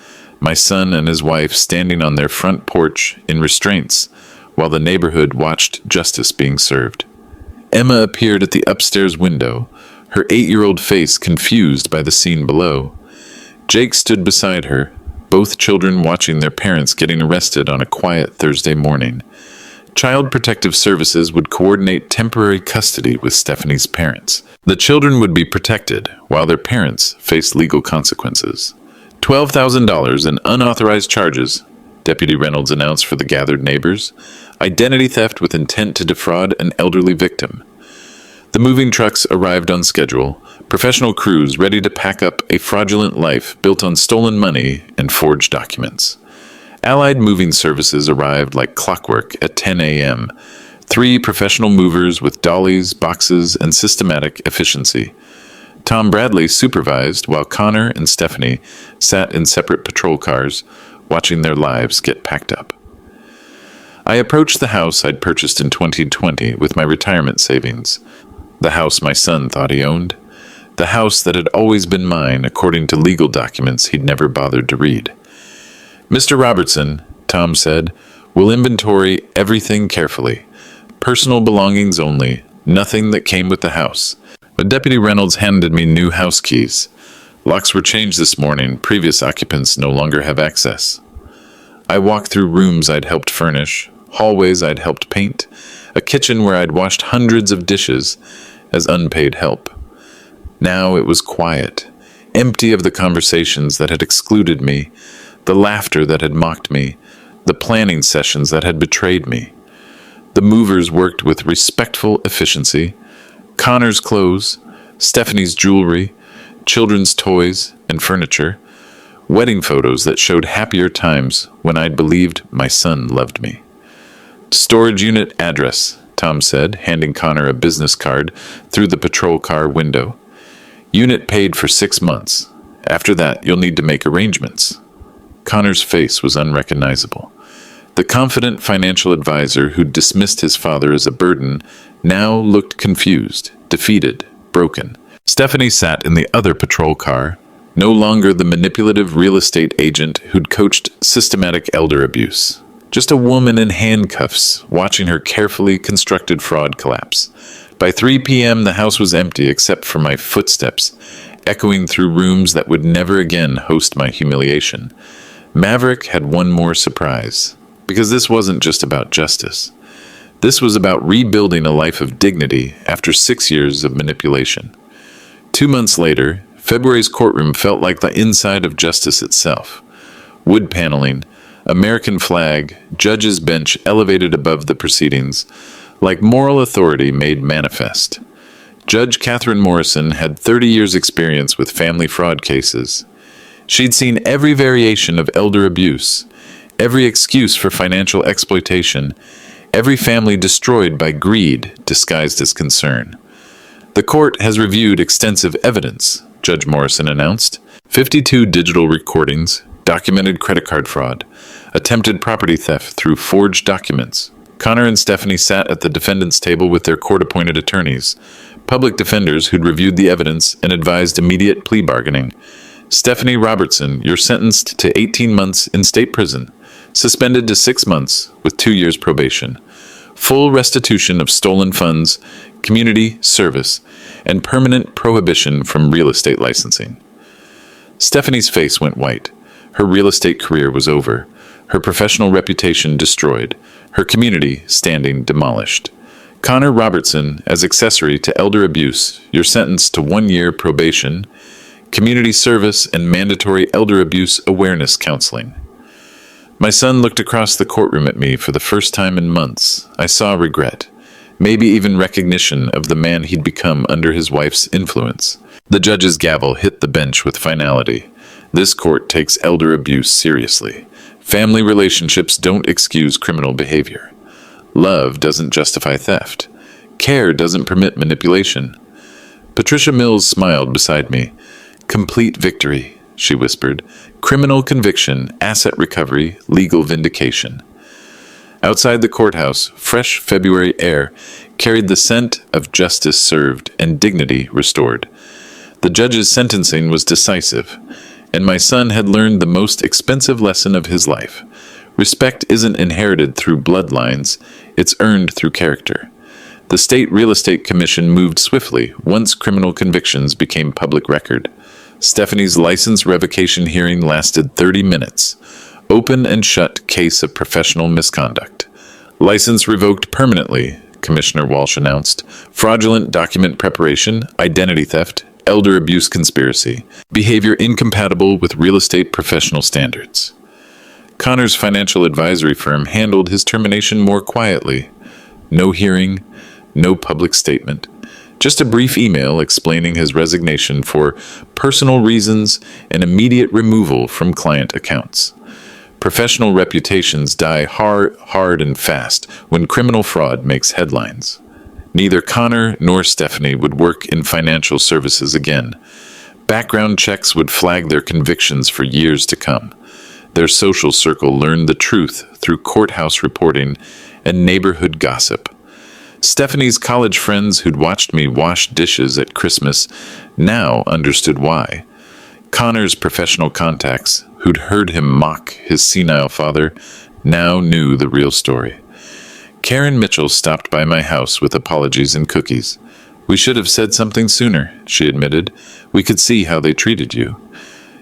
Speaker 1: My son and his wife standing on their front porch in restraints, while the neighborhood watched justice being served. Emma appeared at the upstairs window, her 8-year-old face confused by the scene below. Jake stood beside her, both children watching their parents getting arrested on a quiet Thursday morning. Child Protective Services would coordinate temporary custody with Stephanie's parents. The children would be protected while their parents faced legal consequences. $12,000 in unauthorized charges, Deputy Reynolds announced for the gathered neighbors. Identity theft with intent to defraud an elderly victim. The moving trucks arrived on schedule, professional crews ready to pack up a fraudulent life built on stolen money and forged documents. Allied Moving Services arrived like clockwork at 10 a.m. 3 professional movers with dollies, boxes, and systematic efficiency. Tom Bradley supervised while Connor and Stephanie sat in separate patrol cars, watching their lives get packed up. I approached the house I'd purchased in 2020 with my retirement savings. The house my son thought he owned. The house that had always been mine according to legal documents he'd never bothered to read. Mr. Robertson, Tom said, will inventory everything carefully. Personal belongings only, nothing that came with the house. But Deputy Reynolds handed me new house keys. Locks were changed this morning. Previous occupants no longer have access. I walked through rooms I'd helped furnish, hallways I'd helped paint, a kitchen where I'd washed hundreds of dishes as unpaid help. Now it was quiet, empty of the conversations that had excluded me, the laughter that had mocked me, the planning sessions that had betrayed me. The movers worked with respectful efficiency. Connor's clothes, Stephanie's jewelry, children's toys and furniture, wedding photos that showed happier times when I'd believed my son loved me. Storage unit address, Tom said, handing Connor a business card through the patrol car window. Unit paid for 6 months. After that, you'll need to make arrangements. Connor's face was unrecognizable. The confident financial advisor who'd dismissed his father as a burden now looked confused, defeated, broken. Stephanie sat in the other patrol car, no longer the manipulative real estate agent who'd coached systematic elder abuse. Just a woman in handcuffs, watching her carefully constructed fraud collapse. By 3 p.m., the house was empty except for my footsteps, echoing through rooms that would never again host my humiliation. Maverick had one more surprise, because this wasn't just about justice. This was about rebuilding a life of dignity after 6 years of manipulation. 2 months later, February's courtroom felt like the inside of justice itself. Wood paneling, American flag, judge's bench elevated above the proceedings, like moral authority made manifest. Judge Catherine Morrison had 30 years' experience with family fraud cases. She'd seen every variation of elder abuse, every excuse for financial exploitation, every family destroyed by greed disguised as concern. The court has reviewed extensive evidence, Judge Morrison announced. 52 digital recordings, documented credit card fraud, attempted property theft through forged documents. Connor and Stephanie sat at the defendant's table with their court-appointed attorneys, public defenders who'd reviewed the evidence and advised immediate plea bargaining. Stephanie Robertson, you're sentenced to 18 months in state prison, suspended to 6 months with 2 years probation, full restitution of stolen funds, community service, and permanent prohibition from real estate licensing. Stephanie's face went white. Her real estate career was over, her professional reputation destroyed, her community standing demolished. Connor Robertson, as accessory to elder abuse, you're sentenced to 1 year probation, community service, and mandatory elder abuse awareness counseling. My son looked across the courtroom at me for the first time in months. I saw regret, maybe even recognition of the man he'd become under his wife's influence. The judge's gavel hit the bench with finality. This court takes elder abuse seriously. Family relationships don't excuse criminal behavior. Love doesn't justify theft. Care doesn't permit manipulation. Patricia Mills smiled beside me. Complete victory, she whispered. Criminal conviction, asset recovery, legal vindication. Outside the courthouse, fresh February air carried the scent of justice served and dignity restored. The judge's sentencing was decisive, and my son had learned the most expensive lesson of his life. Respect isn't inherited through bloodlines, it's earned through character. The State Real Estate Commission moved swiftly once criminal convictions became public record. Stephanie's license revocation hearing lasted 30 minutes. Open and shut case of professional misconduct. License revoked permanently, Commissioner Walsh announced. Fraudulent document preparation, identity theft, elder abuse conspiracy, behavior incompatible with real estate professional standards. Connor's financial advisory firm handled his termination more quietly. No hearing, no public statement. Just a brief email explaining his resignation for personal reasons and immediate removal from client accounts. Professional reputations die hard and fast when criminal fraud makes headlines. Neither Connor nor Stephanie would work in financial services again. Background checks would flag their convictions for years to come. Their social circle learned the truth through courthouse reporting and neighborhood gossip. Stephanie's college friends who'd watched me wash dishes at Christmas now understood why. Connor's professional contacts, who'd heard him mock his senile father, now knew the real story. Karen Mitchell stopped by my house with apologies and cookies. "We should have said something sooner," she admitted. "We could see how they treated you."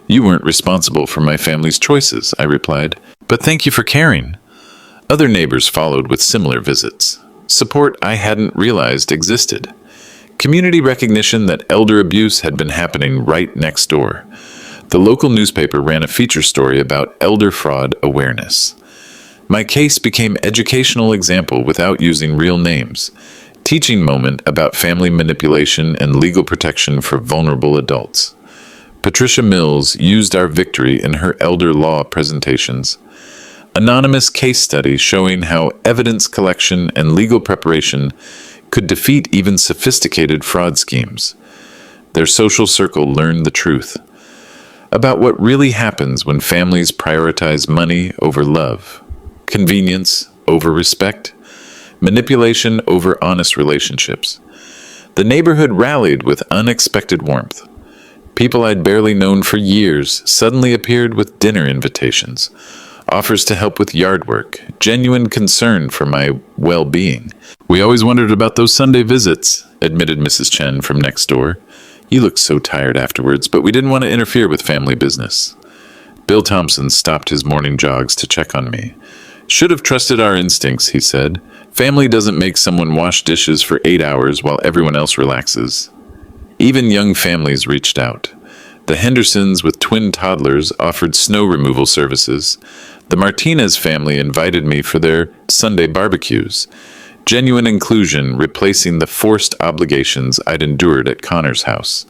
Speaker 1: "You weren't responsible for my family's choices," I replied. "But thank you for caring." Other neighbors followed with similar visits. Support I hadn't realized existed. Community recognition that elder abuse had been happening right next door. The local newspaper ran a feature story about elder fraud awareness. My case became educational example without using real names. Teaching moment about family manipulation and legal protection for vulnerable adults. Patricia Mills used our victory in her elder law presentations. Anonymous case study showing how evidence collection and legal preparation could defeat even sophisticated fraud schemes. Their social circle learned the truth about what really happens when families prioritize money over love, convenience over respect, manipulation over honest relationships. The neighborhood rallied with unexpected warmth. People I'd barely known for years suddenly appeared with dinner invitations, offers to help with yard work, genuine concern for my well-being. "We always wondered about those Sunday visits," admitted Mrs. Chen from next door. "You looked so tired afterwards, but we didn't want to interfere with family business." Bill Thompson stopped his morning jogs to check on me. "Should have trusted our instincts," he said. "Family doesn't make someone wash dishes for 8 hours while everyone else relaxes." Even young families reached out. The Hendersons with twin toddlers offered snow removal services. The Martinez family invited me for their Sunday barbecues. Genuine inclusion replacing the forced obligations I'd endured at Connor's house.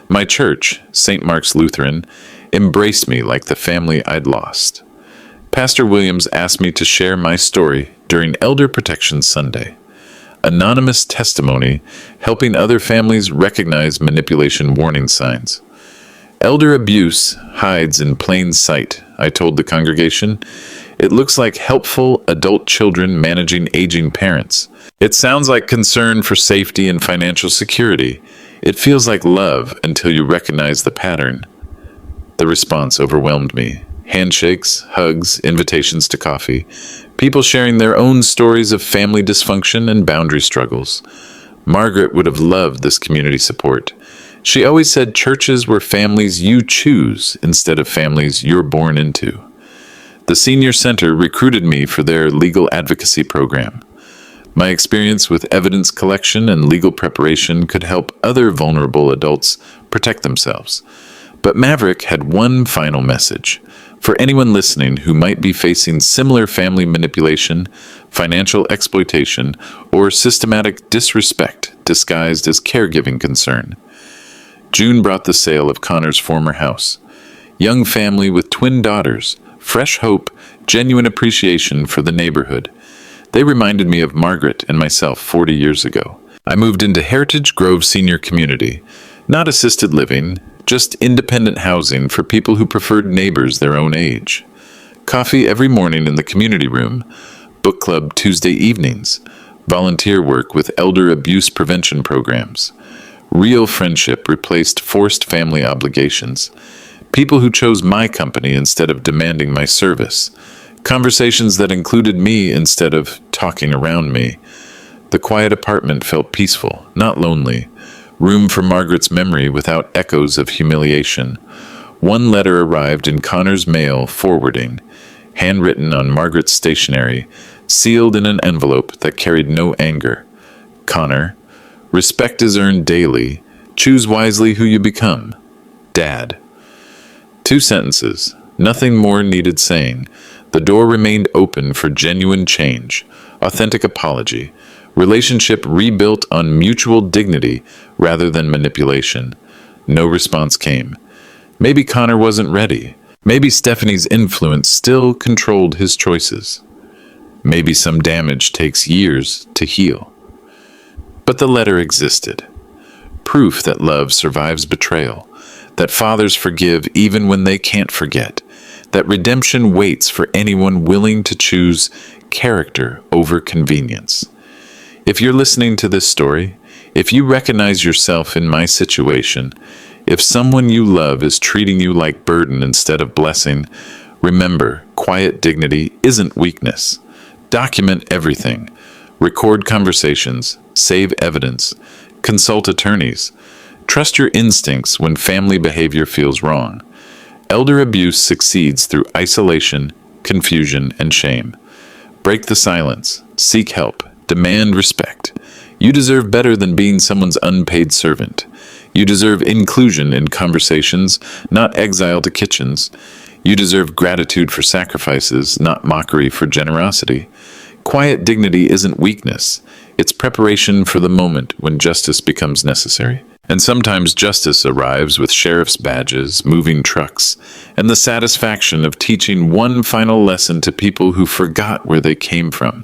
Speaker 1: My church, St. Mark's Lutheran, embraced me like the family I'd lost. Pastor Williams asked me to share my story during Elder Protection Sunday. Anonymous testimony helping other families recognize manipulation warning signs. "Elder abuse hides in plain sight," I told the congregation. "It looks like helpful adult children managing aging parents. It sounds like concern for safety and financial security. It feels like love until you recognize the pattern." The response overwhelmed me. Handshakes, hugs, invitations to coffee. People sharing their own stories of family dysfunction and boundary struggles. Margaret would have loved this community support. She always said churches were families you choose instead of families you're born into. The Senior Center recruited me for their legal advocacy program. My experience with evidence collection and legal preparation could help other vulnerable adults protect themselves. But Maverick had one final message. For anyone listening who might be facing similar family manipulation, financial exploitation, or systematic disrespect disguised as caregiving concern. June brought the sale of Connor's former house. Young family with twin daughters, fresh hope, genuine appreciation for the neighborhood. They reminded me of Margaret and myself 40 years ago. I moved into Heritage Grove Senior Community, not assisted living, just independent housing for people who preferred neighbors their own age. Coffee every morning in the community room, book club Tuesday evenings, volunteer work with elder abuse prevention programs. Real friendship replaced forced family obligations. People who chose my company instead of demanding my service. Conversations that included me instead of talking around me. The quiet apartment felt peaceful, not lonely. Room for Margaret's memory without echoes of humiliation. One letter arrived in Connor's mail forwarding, handwritten on Margaret's stationery, sealed in an envelope that carried no anger. Connor, respect is earned daily. Choose wisely who you become. Dad. 2 sentences. Nothing more needed saying. The door remained open for genuine change, authentic apology, relationship rebuilt on mutual dignity rather than manipulation. No response came. Maybe Connor wasn't ready. Maybe Stephanie's influence still controlled his choices. Maybe some damage takes years to heal. But the letter existed. Proof that love survives betrayal, that fathers forgive even when they can't forget, that redemption waits for anyone willing to choose character over convenience. If you're listening to this story, if you recognize yourself in my situation, if someone you love is treating you like burden instead of blessing, remember, quiet dignity isn't weakness. Document everything. Record conversations. Save evidence. Consult attorneys. Trust your instincts when family behavior feels wrong. Elder abuse succeeds through isolation, confusion, and shame. Break the silence. Seek help. Demand respect. You deserve better than being someone's unpaid servant. You deserve inclusion in conversations, not exile to kitchens. You deserve gratitude for sacrifices, not mockery for generosity. Quiet dignity isn't weakness. It's preparation for the moment when justice becomes necessary. And sometimes justice arrives with sheriff's badges, moving trucks, and the satisfaction of teaching one final lesson to people who forgot where they came from.